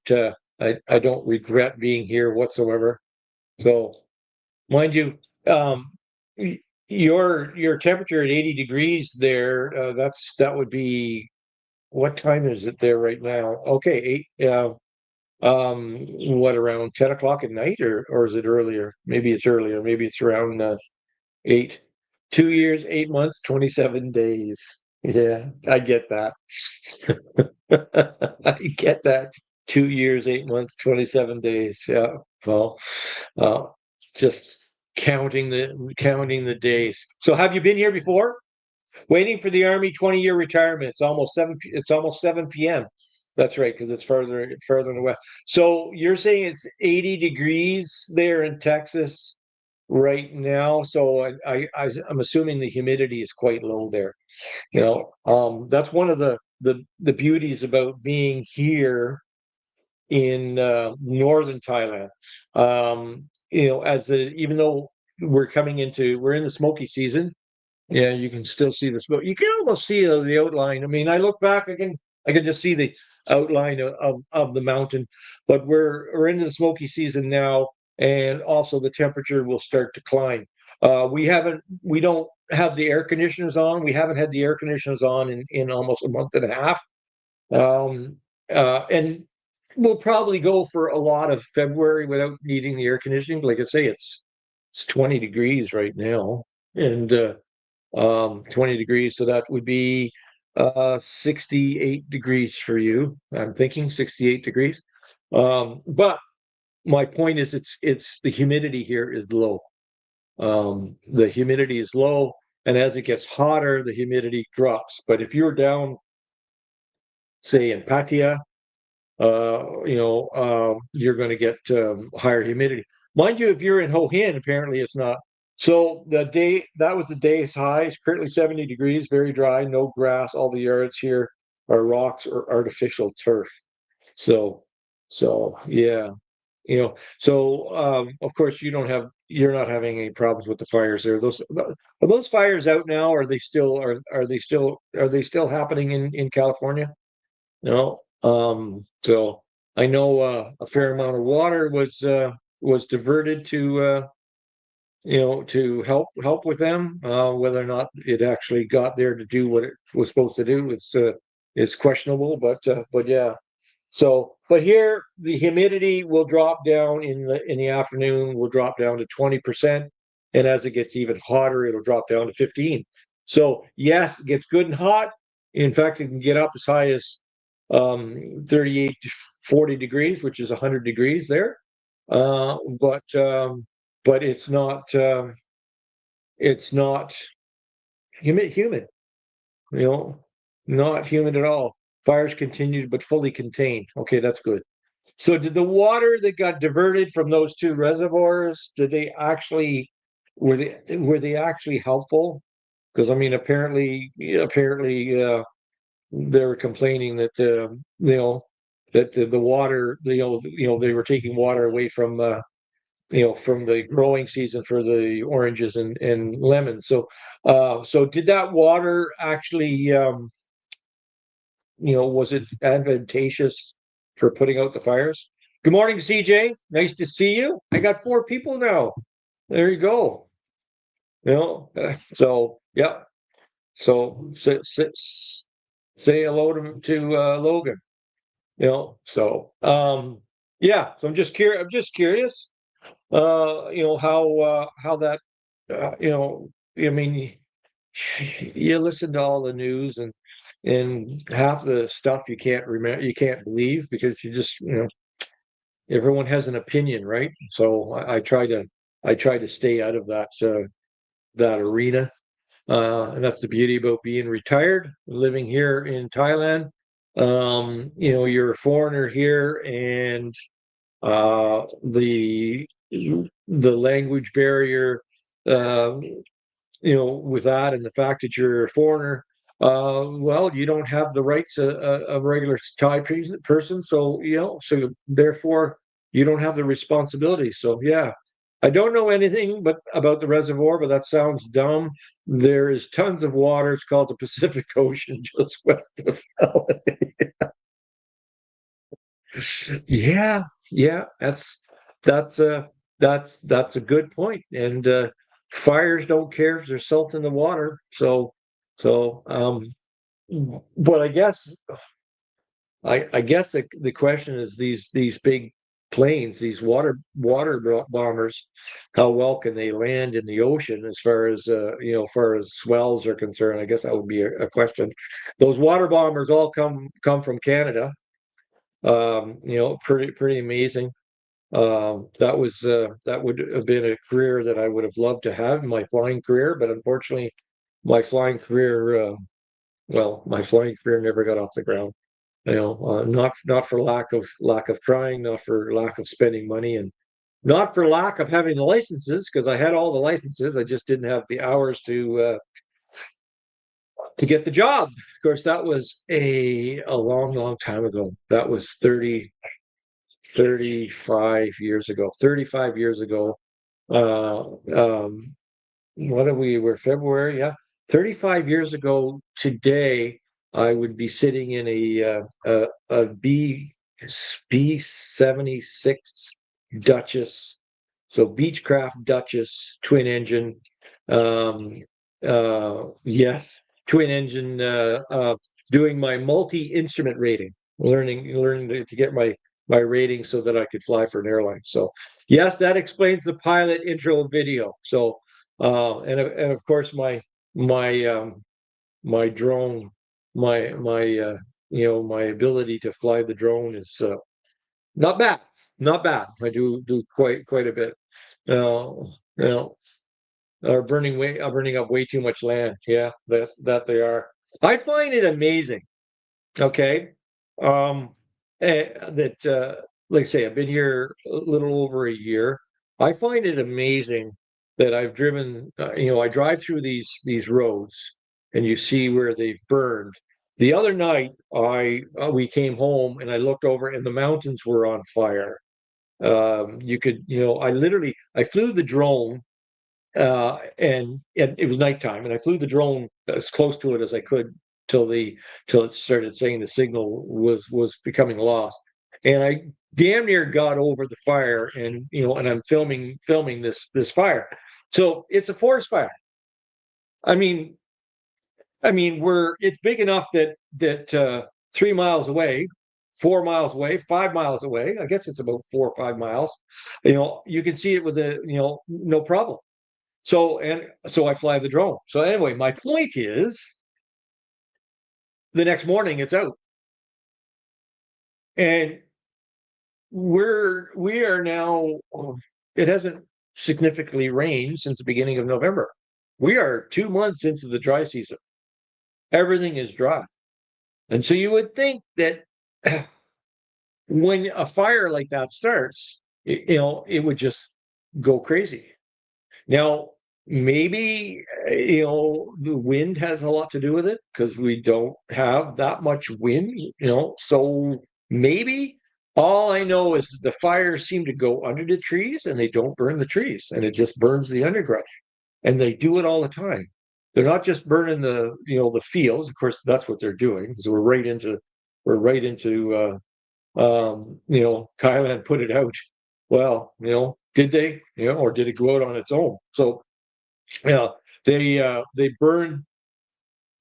Speaker 2: regret being here whatsoever. So mind you, um, your temperature at 80 degrees there, that would be
Speaker 3: what time is it there right now? Okay, 8. What, around 10 o'clock at night, or is it earlier? Maybe it's earlier. Maybe it's around 8. 2 years, 8 months, 27 days. Yeah, I get that. I get that. 2 years, 8 months, 27 days. Yeah. Well, uh, just counting the days. So have you been here before? Waiting for the Army 20-year retirement. It's almost 7 p.m. That's right, because it's further in the west. So you're saying it's 80 degrees there in Texas right now. So I'm assuming the humidity is quite low there. That's one of the beauties about being here in northern Thailand. Even though we're in the smoky season, yeah, you can still see the smoke. You can almost see the outline. I mean, I look back, I can just see the outline of the mountain. But we're into the smoky season now, and also the temperature will start to climb. We don't have the air conditioners on. We haven't had the air conditioners on in almost a month and a half. Um, and we'll probably go for a lot of February without needing the air conditioning. Like I say, it's 20 degrees right now, and 20 degrees. So that would be 68 degrees for you. I'm thinking 68 degrees. But my point is, it's the humidity here is low. The humidity is low, and as it gets hotter, the humidity drops. But if you're down, say in Pattaya, you're going to get higher humidity. Mind you, if you're in Hô Hin, apparently it's not. So that was the day's high. It's currently 70 degrees, very dry, no grass. All the yards here are rocks or artificial turf. So, so yeah, of course you're not having any problems with the fires there. Are those fires out now? Are they still happening in California? No. So I know a fair amount of water was diverted to help with them. Whether or not it actually got there to do what it was supposed to do, it's questionable. But yeah. So, but here the humidity will drop down in the afternoon. Will drop down to 20%, and as it gets even hotter, it'll drop down to 15. So yes, it gets good and hot. In fact, it can get up as high as 38 to 40 degrees, which is 100 degrees there. But it's not humid, you know, not humid at all. Fires continued, but fully contained. Okay, that's good. So did the water that got diverted from those two reservoirs, did they actually were they actually helpful? Because I mean, apparently, they were complaining that the water, they were taking water away from the growing season for the oranges and lemons. So did that water actually, was it advantageous for putting out the fires? Good morning, CJ. Nice to see you. I got 4 people now. There you go. So yeah. So say hello to Logan. Yeah. So I'm just curious. How that. I mean, you listen to all the news, and half the stuff you can't remember, you can't believe, because everyone has an opinion, right? So I try to stay out of that arena. And that's the beauty about being retired, living here in Thailand. You're a foreigner here, and the language barrier, uh, with that, and the fact that you're a foreigner, well, you don't have the rights of a regular Thai person. So therefore you don't have the responsibility. So yeah, I don't know anything but about the reservoir, but that sounds dumb. There is tons of water. It's called the Pacific Ocean, just west of Yeah, yeah, that's a that's a good point. And fires don't care if there's salt in the water. So but I guess the question is these big planes, these water bombers, how well can they land in the ocean as far as far as swells are concerned? I guess that would be a question. Those water bombers all come from Canada. Pretty amazing. That would have been a career that I would have loved to have in my flying career, but unfortunately, my flying career, my flying career never got off the ground. Not for lack of trying, not for lack of spending money, and not for lack of having the licenses, because I had all the licenses. I just didn't have the hours to get the job. Of course, that was a long time ago. That was 35 years ago. 35 years ago. Uh, um, what are we? We're February, yeah. 35 years ago today, I would be sitting in a B-76 Duchess, so Beechcraft Duchess twin engine. Um, yes, twin engine. Doing my multi-instrument rating, learning to get my rating so that I could fly for an airline. So yes, that explains the pilot intro video. So and of course my drone, my ability to fly the drone is not bad, not bad. I do quite a bit. You know, are burning up way too much land. Yeah, that they are. I find it amazing. Okay, um, that like I say, I've been here a little over a year. I find it amazing that I've driven. I drive through these roads, and you see where they've burned. The other night, we came home and I looked over, and the mountains were on fire. You could, I flew the drone, and it was nighttime, and I flew the drone as close to it as I could till it started saying the signal was becoming lost, and I damn near got over the fire, and I'm filming this fire, so it's a forest fire. I mean, it's big enough that 3 miles away, 4 miles away, 5 miles away. I guess it's about 4 or 5 miles. You can see it with no problem. So I fly the drone. So anyway, my point is, the next morning it's out, and we are now. It hasn't significantly rained since the beginning of November. We are 2 months into the dry season. Everything is dry, and so you would think that when a fire like that starts, it would just go crazy. Now, maybe, the wind has a lot to do with it because we don't have that much wind, so maybe. All I know is that the fires seem to go under the trees and they don't burn the trees, and it just burns the underbrush. And they do it all the time. They're not just burning the fields. Of course, that's what they're doing, because we're right into Thailand put it out. Well, did they, or did it go out on its own? So, yeah, they burn.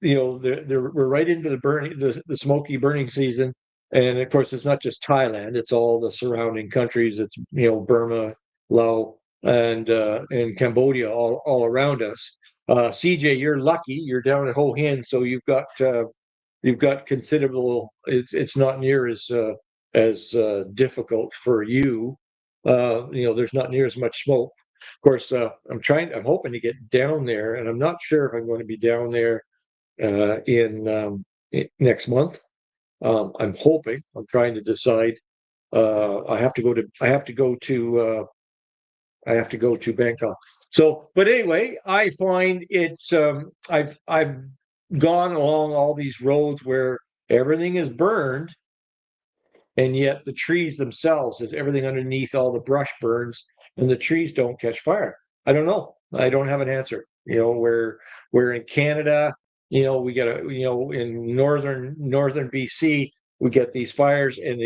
Speaker 3: We're right into the smoky burning season, and of course, it's not just Thailand; it's all the surrounding countries. It's Burma, Laos, and Cambodia all around us. CJ, you're lucky; you're down at Ho Hin, so you've got considerable. It's not near as difficult for you. There's not near as much smoke. Of course, I'm hoping to get down there, and I'm not sure if I'm going to be down there next month. I'm hoping. I'm trying to decide. I have to go to. I have to go to. I have to go to Bangkok. So, but anyway, I find it's. I've gone along all these roads where everything is burned, and yet the trees themselves, everything underneath, all the brush burns, and the trees don't catch fire. I don't know. I don't have an answer. We're in Canada. We get in northern BC, we get these fires, and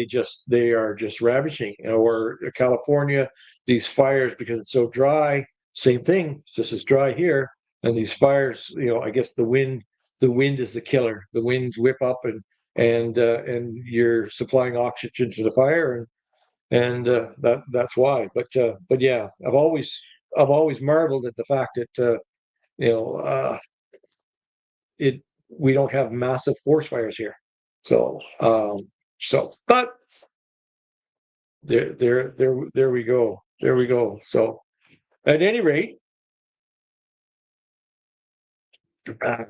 Speaker 3: they are just ravishing. Or California, these fires, because it's so dry. Same thing. It's just as dry here, and these fires. I guess the wind the wind is the killer. The winds whip up and you're supplying oxygen to the fire, and that's why. But yeah, I've always marveled at the fact that you know it we don't have massive forest fires here. So but there we go. There we go. So at any rate, uh,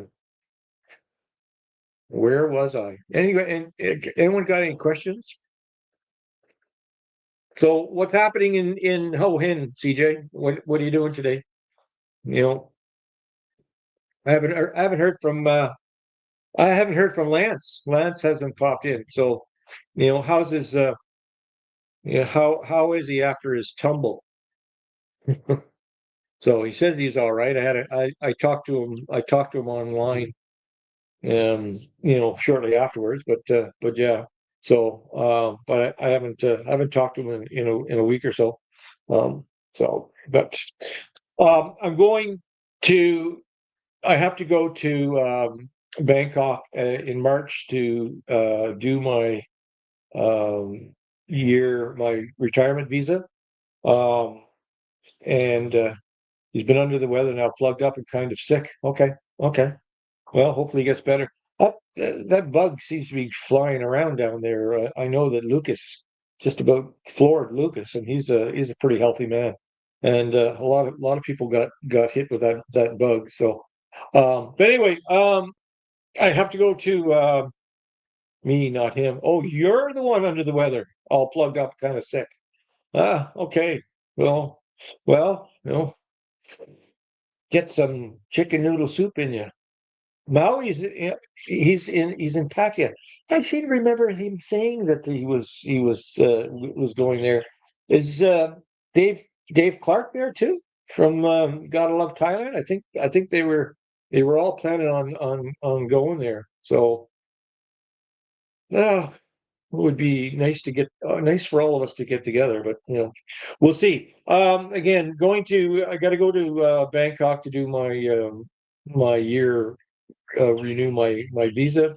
Speaker 3: where was I? Anyway, and anyone got any questions? So what's happening in Ho Hin, CJ? What are you doing today? You know, I haven't heard from Lance. Lance hasn't popped in. So, how's his how is he after his tumble? So he says he's all right. I talked to him. I talked to him online, shortly afterwards. But yeah. So, but I haven't talked to him in a week or so. But I'm going to. I have to go to Bangkok in March to do my retirement visa. Um, and he's been under the weather now, plugged up and kind of sick. Okay. Well, hopefully he gets better. That bug seems to be flying around down there. I know that Lucas just about floored Lucas, and he's a pretty healthy man. And a lot of people got hit with that bug. So, but anyway, I have to go to me, not him. Oh, you're the one under the weather, all plugged up, kind of sick. Ah, okay. Well, get some chicken noodle soup in you. Maui's he's in Pattaya. I seem to remember him saying that he was going there. Is Dave Dave Clark there too from Gotta Love Thailand? I think they were all planning on going there. So it would be nice for all of us to get together, but we'll see. Again, I got to go to Bangkok to do my year renew my visa.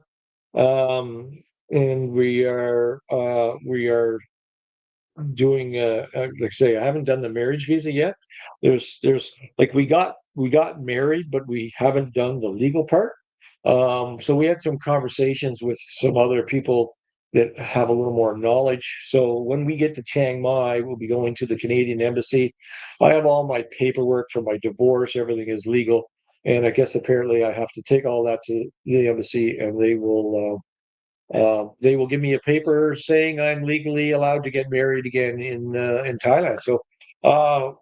Speaker 3: And we are doing like I say, I haven't done the marriage visa yet. There's like we got married, but we haven't done the legal part. So we had some conversations with some other people that have a little more knowledge. So when we get to Chiang Mai, we'll be going to the Canadian Embassy. I have all my paperwork for my divorce. Everything is legal. And I guess apparently I have to take all that to the embassy, and they will give me a paper saying I'm legally allowed to get married again in Thailand. So, uh,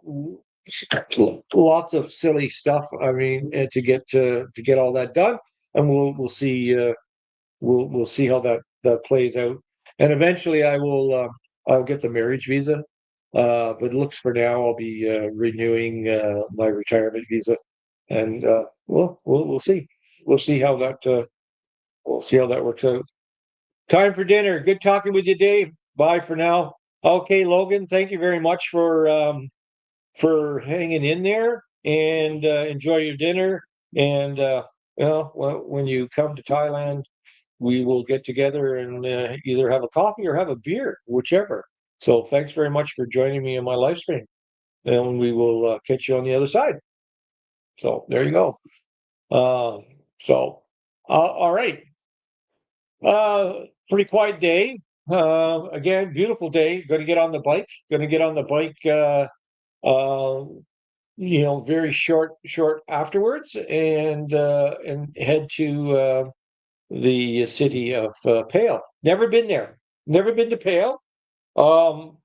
Speaker 3: lots of silly stuff. I mean, to get all that done, and we'll see. We'll see how that plays out. And eventually, I'll get the marriage visa. But it looks for now I'll be renewing my retirement visa, and we'll see. We'll see how that works out. Time for dinner. Good talking with you, Dave. Bye for now. Okay, Logan, thank you very much for hanging in there, and enjoy your dinner. And when you come to Thailand, we will get together and either have a coffee or have a beer, whichever. So thanks very much for joining me in my live stream, and we will catch you on the other side. So there you go. All right. Pretty quiet day. Again, beautiful day. Going to get on the bike. Going to get on the bike. Uh, very short afterwards, and head to the city of Pale. Never been there. Never been to Pale. Um,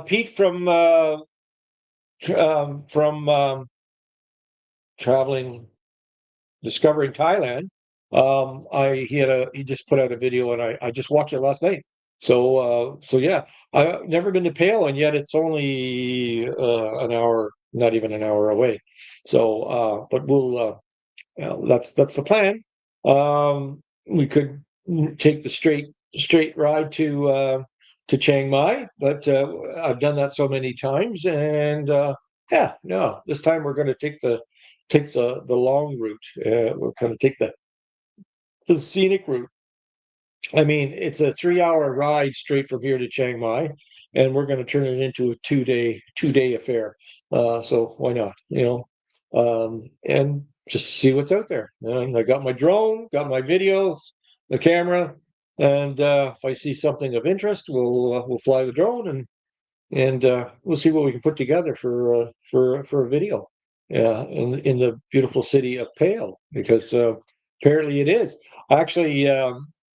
Speaker 3: Pete from traveling discovering Thailand. He just put out a video, and I just watched it last night. So yeah, I've never been to Pale, and yet it's only an hour, not even an hour away. So but that's the plan. We could take the straight ride to Chiang Mai, but I've done that so many times, and yeah, no, this time we're going to take take the long route. We'll kind of take the scenic route. I mean, it's a 3-hour ride straight from here to Chiang Mai, and we're going to turn it into a two day affair. So why not? And just see what's out there. And I got my drone, got my video, the camera, and if I see something of interest, we'll fly the drone and we'll see what we can put together for a video. Yeah, in the beautiful city of Pale, because apparently it is. Actually,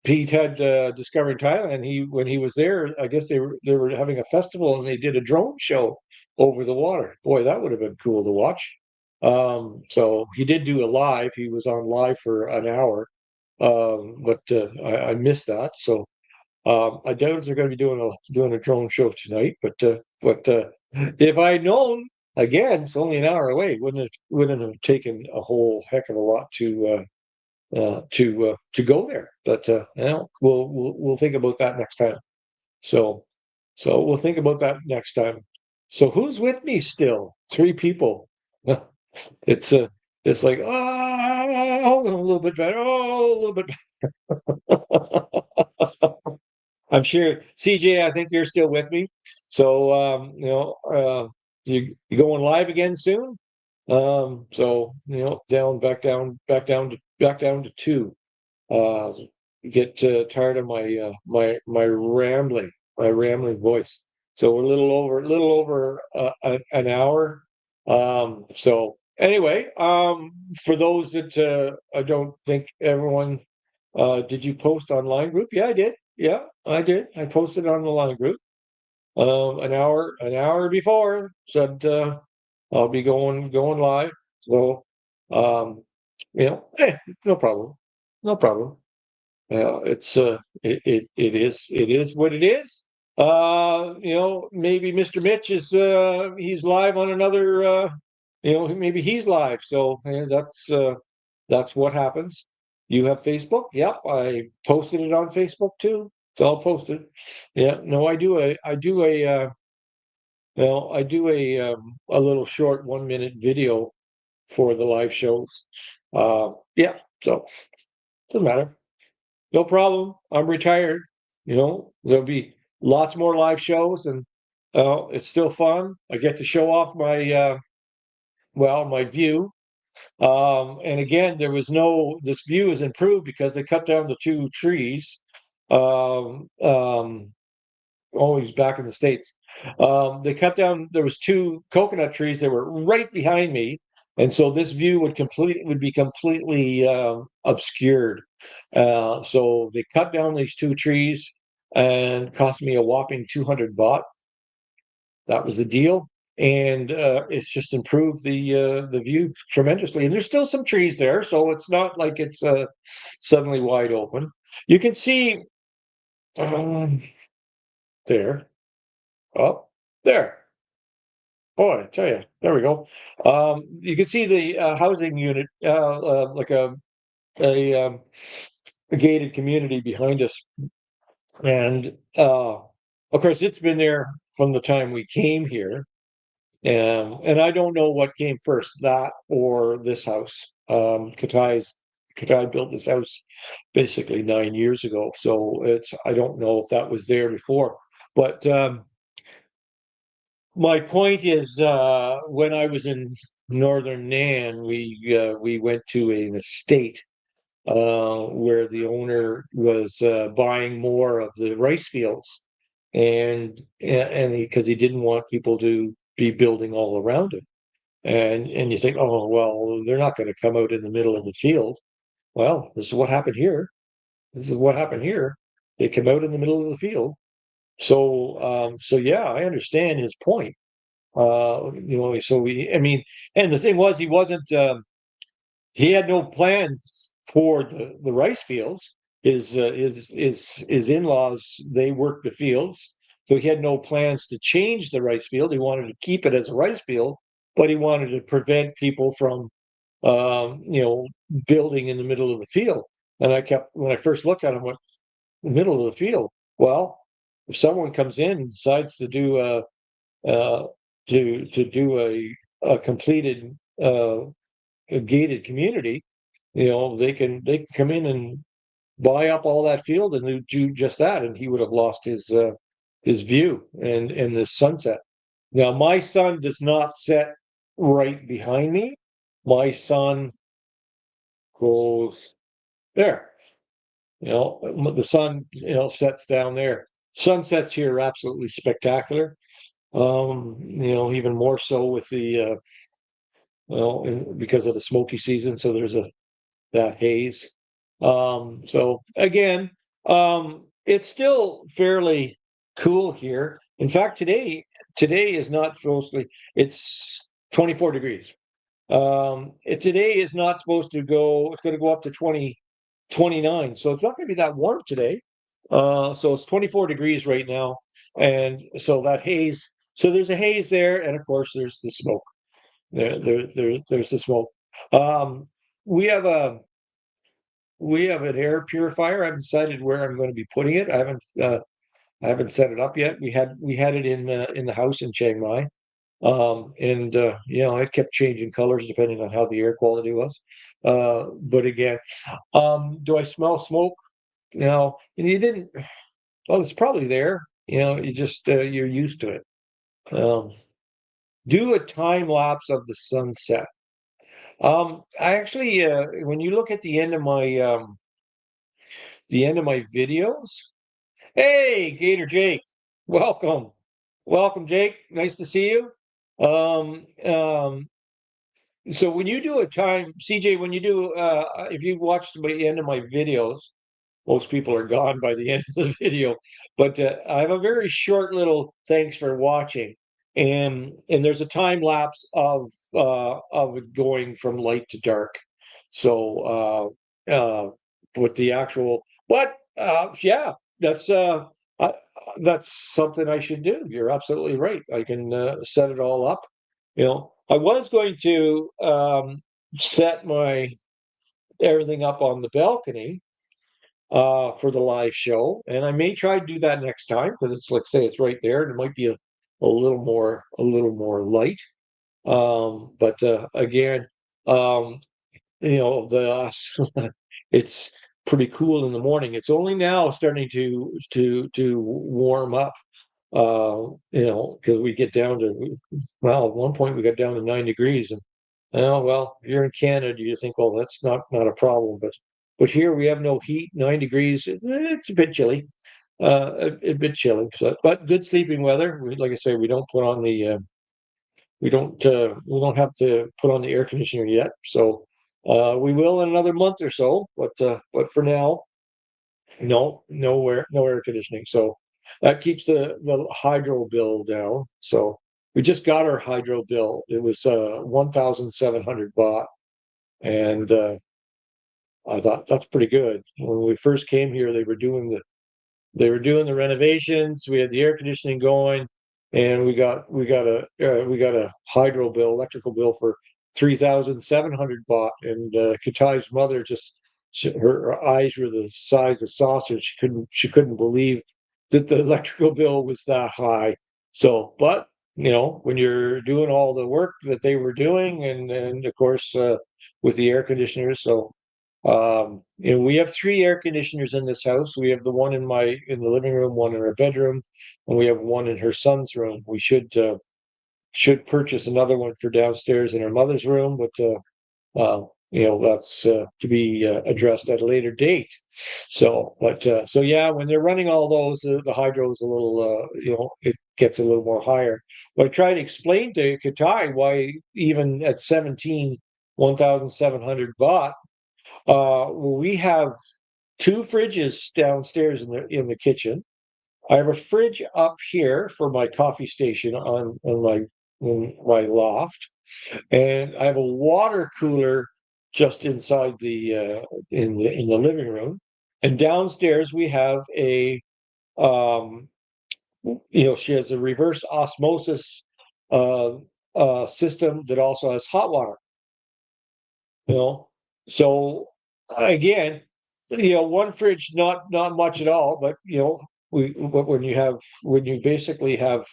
Speaker 3: Pete had Discovering Thailand. When he was there, I guess they were having a festival and they did a drone show over the water. Boy, that would have been cool to watch. So he did do a live. He was on live for an hour, but I missed that. So I doubt if they're going to be doing a drone show tonight. But if I'd known, again, it's only an hour away. Wouldn't have taken a whole heck of a lot to go there. But we'll think about that next time. So we'll think about that next time. So who's with me still? 3 people. It's it's like, oh, a little bit better. Oh, a little bit better. I'm sure, CJ, I think you're still with me. So, you going live again soon? So, back down to 2. Uh, get tired of my rambling voice. So we're a little over an hour. So anyway, for those that I don't think everyone, did you post on line group? Yeah, I did. Yeah, I did. I posted on the line group an hour before, said I'll be going live. So no problem, no problem. It's it is what it is. Maybe Mr. Mitch is he's live on another. Maybe he's live. So that's what happens. You have Facebook? Yep, I posted it on Facebook too. So I'll post it. Yeah, no, I do a little short 1-minute video for the live shows. Yeah, so doesn't matter. No problem. I'm retired. There'll be lots more live shows, and it's still fun. I get to show off my view. And again, this view is improved because they cut down the 2 trees. Always back in the States. They cut down, there was 2 coconut trees that were right behind me. And so this view would be completely obscured. So they cut down these 2 trees and cost me a whopping 200 baht. That was the deal. And it's just improved the view tremendously. And there's still some trees there, so it's not like it's suddenly wide open. You can see there. Oh, there. Boy, I tell you, there we go. You can see the housing unit, like a gated community behind us, and of course, it's been there from the time we came here. And I don't know what came first, that or this house. Katai built this house basically 9 years ago, so I don't know if that was there before, but. My point is, when I was in northern Nan, we went to an estate where the owner was buying more of the rice fields, and because he didn't want people to be building all around it, and you think, oh well, they're not going to come out in the middle of the field. Well, this is what happened here. This is what happened here. They come out in the middle of the field. So yeah, I understand his point. I mean, and the thing was, he had no plans for the rice fields. His in-laws, they worked the fields, so he had no plans to change the rice field. He wanted to keep it as a rice field, but he wanted to prevent people from, building in the middle of the field. And when I first looked at him, went, the middle of the field. Well, if someone comes in and decides to do uh, to do a completed a gated community, they can come in and buy up all that field and do just that, and he would have lost his view and the sunset. Now, my sun does not set right behind me. My sun goes there. The sun, sets down there. Sunsets here are absolutely spectacular. Even more so with the because of the smoky season. So there's that haze. So again, it's still fairly cool here. In fact, today is not supposed to. It's 24 degrees. Today is not supposed to go. It's going to go up to 29. So it's not going to be that warm today. So it's 24 degrees right now, and so that haze. So there's a haze there, and of course there's the smoke. There's the smoke. Um, we have a we have an air purifier. I haven't decided where I'm going to be putting it. I haven't set it up yet. We had it in the house in Chiang Mai, and it kept changing colors depending on how the air quality was. But again, do I smell smoke? No, and you didn't. Well, it's probably there. You just you're used to it. Um, do a time lapse of the sunset. I actually, when you look at the end of my videos, hey, Gator Jake, welcome, Jake. Nice to see you. Um, um, so when you do a time, CJ, when you do, if you watched the end of my videos, most people are gone by the end of the video, but I have a very short little thanks for watching, and there's a time lapse of it going from light to dark. So with the actual, but yeah, that's uh, that's something I should do. You're absolutely right. I can set it all up. I was going to set my everything up on the balcony for the live show, and I may try to do that next time because it's like say it's right there, and it might be a little more light. But again, um, the it's pretty cool in the morning. It's only now starting to warm up. Because we get down to at one point we got down to 9 degrees, and well, if you're in Canada, you think, well, that's not a problem, but here we have no heat, 9 degrees. It's a bit chilly, a bit chilly. So, but good sleeping weather. Like I say, we don't have to put on the air conditioner yet. So we will in another month or so. But for now, no air conditioning. So that keeps the hydro bill down. So we just got our hydro bill. It was 1,700 baht, and I thought that's pretty good. When we first came here, they were doing the renovations. We had the air conditioning going, and we got a hydro bill, electrical bill for 3,700 baht. And Katai's mother her eyes were the size of saucers. She couldn't believe that the electrical bill was that high. So, but when you're doing all the work that they were doing, and of course with the air conditioners, so we have three air conditioners in this house. We have the one in the living room, one in our bedroom, and we have one in her son's room. We should purchase another one for downstairs in her mother's room, but that's to be addressed at a later date. So yeah, when they're running all those, the hydro is a little, it gets a little more higher. But I try to explain to Katai why even at 1,700 baht. We have two fridges downstairs in the kitchen. I have a fridge up here for my coffee station on my loft, and I have a water cooler just inside in the living room. And downstairs we have um, she has a reverse osmosis uh, system that also has hot water. you know so again, one fridge, not much at all, but when you basically have,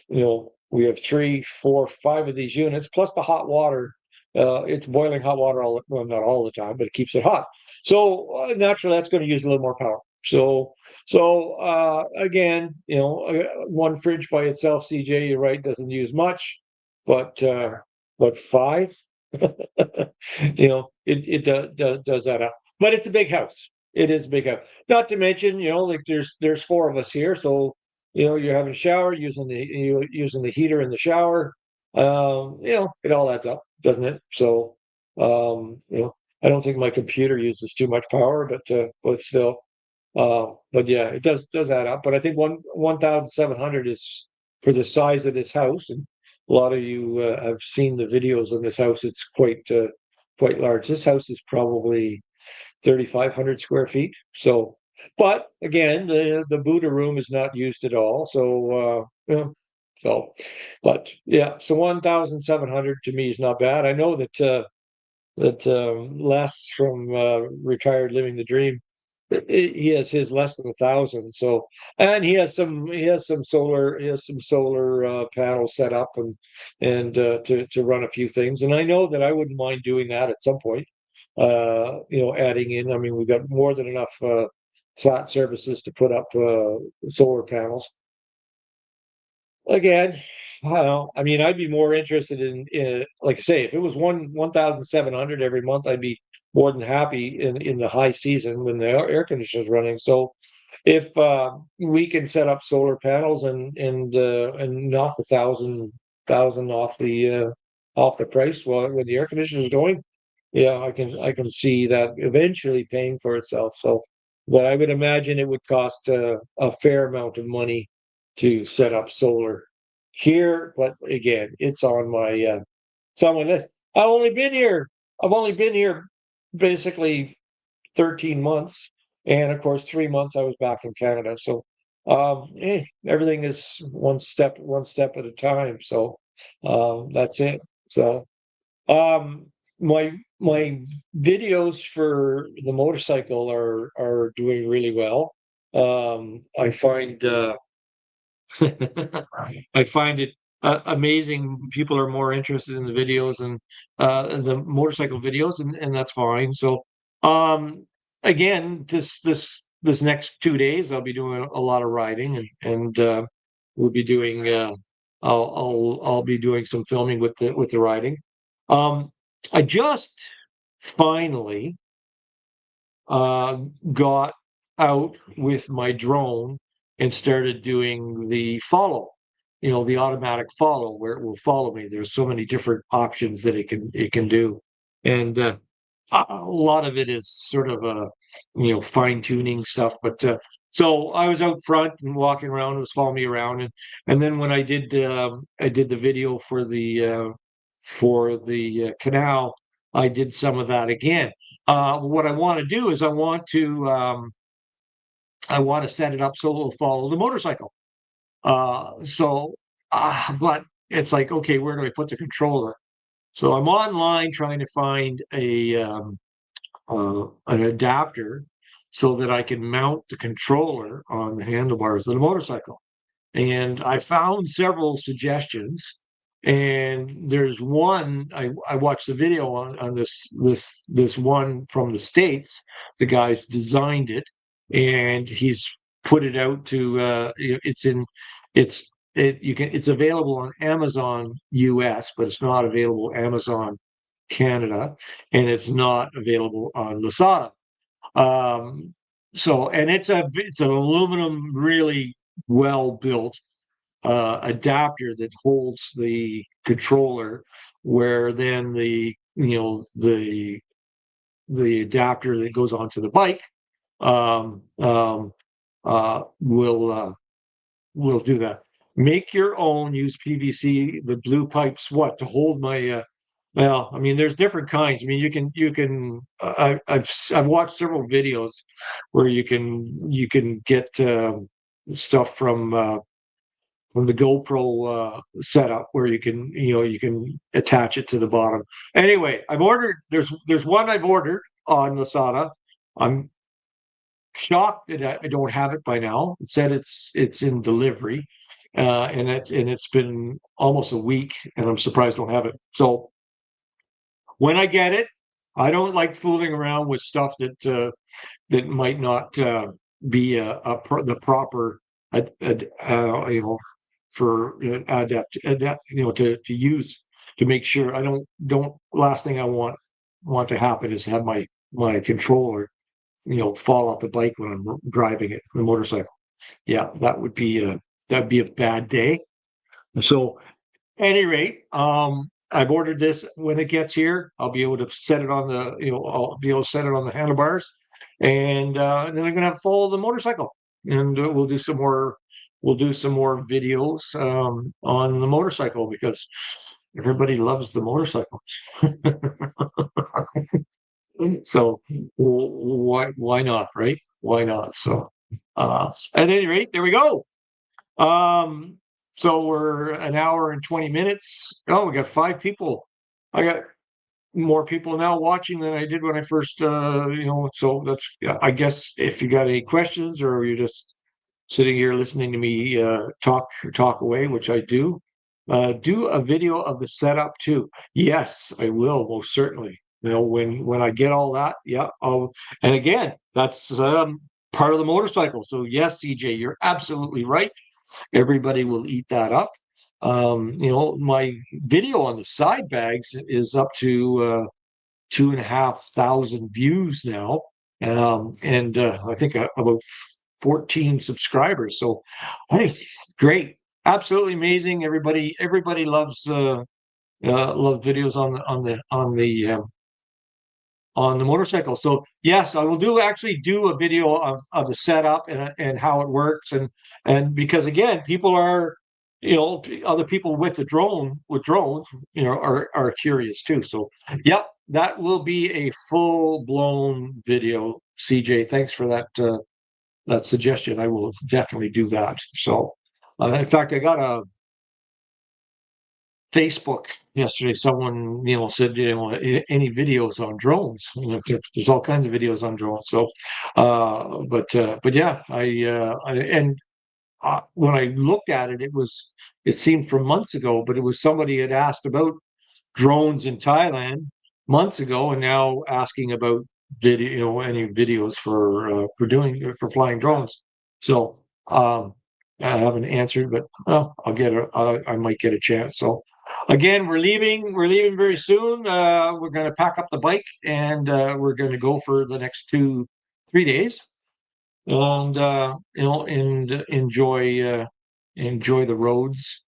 Speaker 3: we have three, four, five of these units plus the hot water. it's boiling hot water well, not all the time, but it keeps it hot. So naturally, that's going to use a little more power. So again, one fridge by itself, CJ, you're right, doesn't use much, but five, does that up. But it's a big house. It is a big house. Not to mention, like there's four of us here, so you're having a shower, using the heater in the shower. It all adds up, doesn't it? So, I don't think my computer uses too much power, but still, but yeah, it does add up. But I think 1,700 is for the size of this house, and a lot of you have seen the videos on this house. It's quite large. This house is probably 3,500 square feet. So, but again, the Buddha room is not used at all. So, but yeah, so 1,700 to me is not bad. I know that Les from Retired Living the Dream, he has his less than 1,000. So, and he has some solar panels set up to run a few things. And I know that I wouldn't mind doing that at some point. Adding in. I mean, we've got more than enough flat surfaces to put up solar panels. Again, I don't know. I mean, I'd be more interested in like I say, if it was 1,700 every month, I'd be more than happy in the high season when the air conditioner is running. So, if we can set up solar panels and knock 1,000 off the price while when the air conditioner is going, yeah, I can see that eventually paying for itself. So, but I would imagine it would cost a fair amount of money to set up solar here. But again, it's on my list. I've only been here. I've only been here basically 13 months, and of course, 3 months I was back in Canada. So, everything is one step at a time. So, that's it. So, um, my videos for the motorcycle are doing really well. I find I find it amazing. People are more interested in the videos and the motorcycle videos, and that's fine. So, um, again, this next 2 days, I'll be doing a lot of riding, and we'll be doing. I'll be doing some filming with the riding. Um, I just finally uh, got out with my drone and started doing the follow, the automatic follow where it will follow me. There's so many different options that it can do, and a lot of it is sort of fine tuning stuff. But so I was out front and walking around, it was following me around, and then when I did the video for the canal, I did some of that again. What I want to do is I want to set it up so it'll follow the motorcycle. But it's like, okay, where do I put the controller? So I'm online trying to find an adapter so that I can mount the controller on the handlebars of the motorcycle. And I found several suggestions. And there's one I watched the video on this one from the States. The guy's designed it, and he's put it out to it's it's available on Amazon US, but it's not available Amazon Canada, and it's not available on Lasada. Um, and it's an aluminum, really well built adapter that holds the controller, where then the adapter that goes onto the bike um, um, will do that. Make your own. Use PVC. The blue pipes. What to hold my? Well, I mean, there's different kinds. I mean, you can. I've watched several videos where you can get stuff from the GoPro setup where you can attach it to the bottom. Anyway, I've ordered. There's one I've ordered on Lasada. I'm shocked that I don't have it by now. It said it's in delivery, and it's been almost a week, and I'm surprised I don't have it. So when I get it. I don't like fooling around with stuff that might not be the proper you know, for adapt you know, to use, to make sure I don't last thing I want to happen is have my controller, you know, fall off the bike when I'm driving it, the motorcycle. Yeah, that'd be a bad day. So any rate, I've ordered this. When it gets here, I'll be able to set it on the, you know, I'll be able to set it on the handlebars, and then I'm gonna have to follow the motorcycle, and we'll do some more videos on the motorcycle because everybody loves the motorcycles. So why not, right? Why not? So at any rate, there we go. So we're an hour and 20 minutes. Oh, we got 5 people. I got more people now watching than I did when I first, you know, so that's, yeah, I guess if you got any questions or you're just sitting here listening to me talk away, which I do a video of the setup too. Yes, I will, most certainly. You know, when I get all that, yeah. And again, that's part of the motorcycle. So yes, CJ, you're absolutely right. Everybody will eat that up. You know, my video on the side bags is up to 2,500 views now, and I think about 14 subscribers. So, hey, great, absolutely amazing. Everybody loves loves videos on the motorcycle. So yes, I will actually do a video of the setup and how it works, and because again, people are, you know, other people with drones, you know, are curious too. So yep, that will be a full blown video. CJ, thanks for that suggestion. I will definitely do that. So in fact, I got a Facebook yesterday. Someone, you know, said, you know, any videos on drones? You know, there's all kinds of videos on drones. So, but yeah, and when I looked at it, it seemed from months ago, but it was somebody had asked about drones in Thailand months ago, and now asking about video, you know, any videos for flying drones. So, I haven't answered, but well, I might get a chance. So, again, we're leaving. We're leaving very soon. We're going to pack up the bike, and we're going to go for the next 3 days, and you know, and enjoy the roads,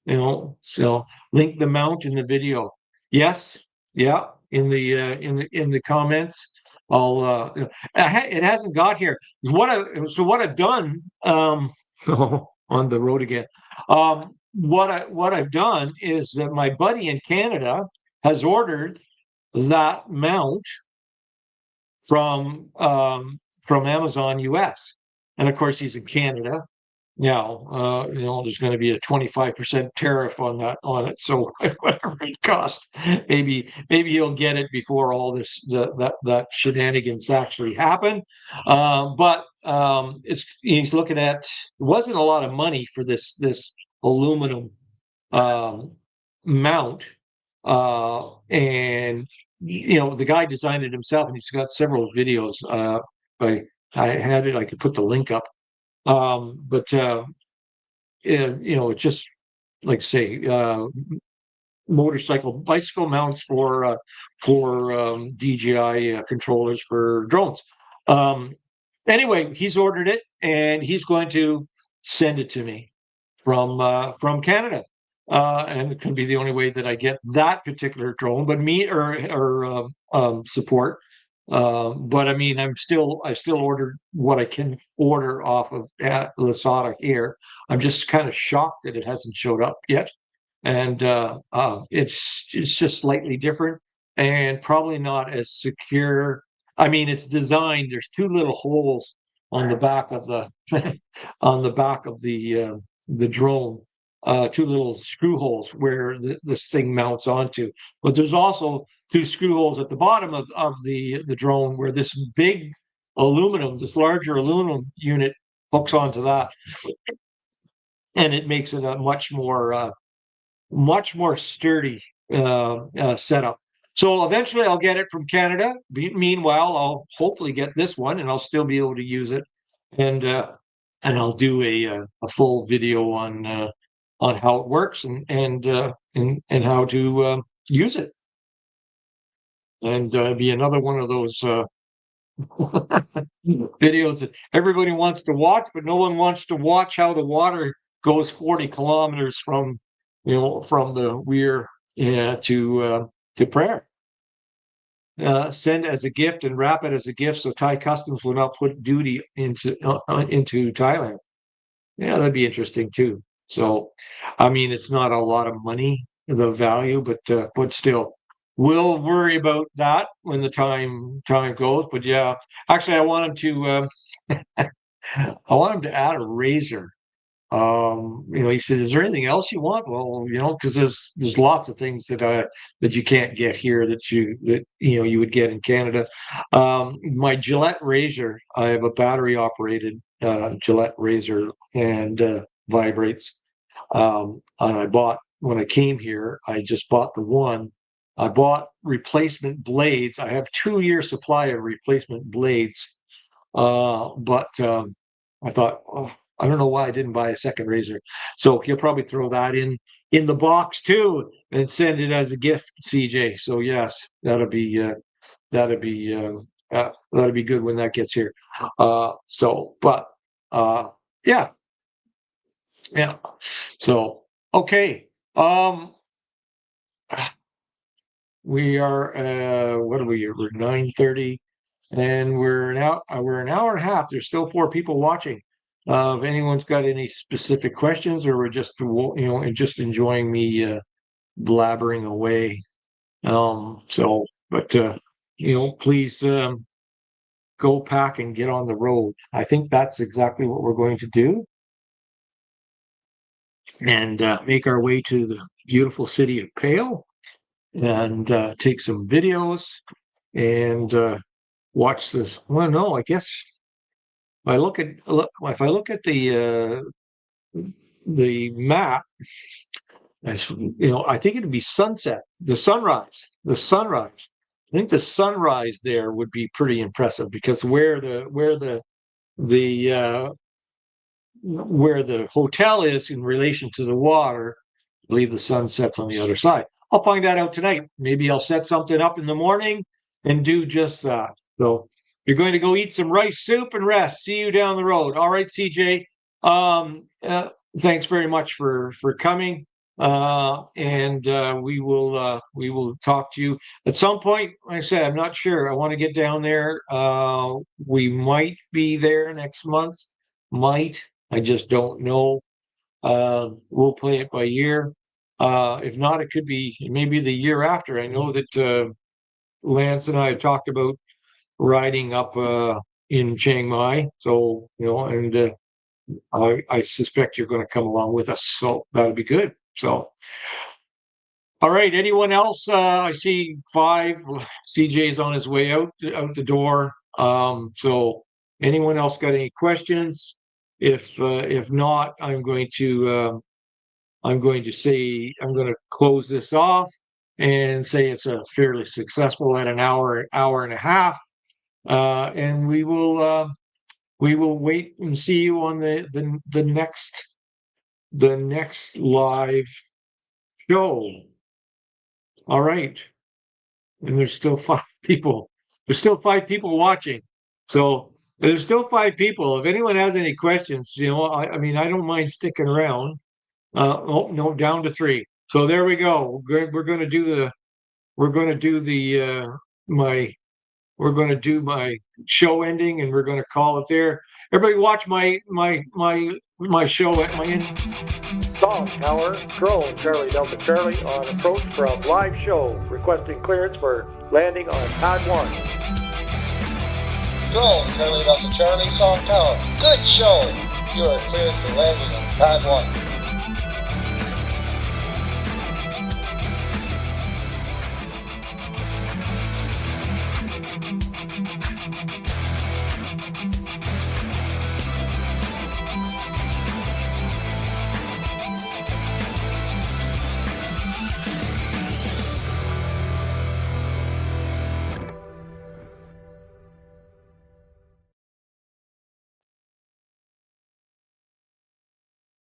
Speaker 3: you know. So link the mount in the video. Yes, yeah, in the comments. I'll you know, it hasn't got here. What I've done on the road again. What I've done is that my buddy in Canada has ordered that mount from Amazon US. And of course he's in Canada. Now, you know, there's going to be a 25% tariff on it. So whatever it costs, maybe he'll get it before all that shenanigans actually happen. But he's looking at, it wasn't a lot of money for this aluminum um, mount, and you know, the guy designed it himself, and he's got several videos. I had it. I could put the link up. But you know, it's just like say bicycle mounts for DJI controllers for drones. Anyway, he's ordered it, and he's going to send it to me from Canada. And it can be the only way that I get that particular drone, but me or support. But I mean, I still ordered what I can order off of at Lasada here. I'm just kind of shocked that it hasn't showed up yet, and it's just slightly different and probably not as secure. I mean, it's designed. There's 2 little holes on the back of the on the back of the drone, 2 little screw holes where this thing mounts onto. But there's also 2 screw holes at the bottom of the drone where this this larger aluminum unit hooks onto that, and it makes it a much more sturdy setup. So eventually I'll get it from Canada. Meanwhile, I'll hopefully get this one, and I'll still be able to use it. And I'll do a full video on how it works and how to use it. And be another one of those videos that everybody wants to watch, but no one wants to watch how the water goes 40 kilometers from the weir to prayer. Send as a gift and wrap it as a gift so Thai customs will not put duty into Thailand. Yeah, that'd be interesting too. So, I mean, it's not a lot of money, the value, but still, we'll worry about that when the time goes. But yeah, actually, I want him to add a razor. He said, "Is there anything else you want?" Well, because there's lots of things that you can't get here that you would get in Canada. My Gillette razor, I have a battery operated Gillette razor and vibrates. And I bought when I came here. I just bought the one. I bought replacement blades. I have 2-year supply of replacement blades, but I thought, oh, I don't know why I didn't buy a second razor. So he'll probably throw that in the box too and send it as a gift, CJ. So yes, that'll be good when that gets here. Yeah. So okay. We are what are we here? We're 9:30. And we're an hour and a half. There's still 4 people watching. If anyone's got any specific questions, or we're just just enjoying me blabbering away. Please go pack and get on the road. I think that's exactly what we're going to do, and make our way to the beautiful city of Pale, and take some videos and watch this. Well, no, I guess if I look at the map, I think it'd be sunset, the sunrise. I think the sunrise there would be pretty impressive, because where the hotel is in relation to the water, I believe the sun sets on the other side. I'll find that out tonight. Maybe I'll set something up in the morning and do just that. So you're going to go eat some rice soup and rest. See you down the road. All right, CJ. Thanks very much for coming. And we will talk to you at some point. Like I said, I'm not sure. I want to get down there. We might be there next month. I just don't know. We'll play it by ear. If not, it could be maybe the year after. I know that Lance and I have talked about riding up in Chiang Mai. So, and I suspect you're going to come along with us. So that'll be good. So, all right. Anyone else? I see 5. CJ's on his way out the door. So anyone else got any questions? If not, I'm going to close this off and say it's a fairly successful at an hour and a half. And we will wait and see you on the next live show. All right. And there's still 5 people. There's still 5 people watching. So there's still 5 people. If anyone has any questions, I mean, I don't mind sticking around. Oh no, down to 3. So there we go. We're going to do my show ending, and we're going to call it there. Everybody watch my show at my Song Tower drone Charlie Delta Charlie on approach from live show, requesting clearance for landing on pad 1.
Speaker 4: Drone Charlie Delta Charlie, Song Tower. Good show. You are cleared for landing on pad 1.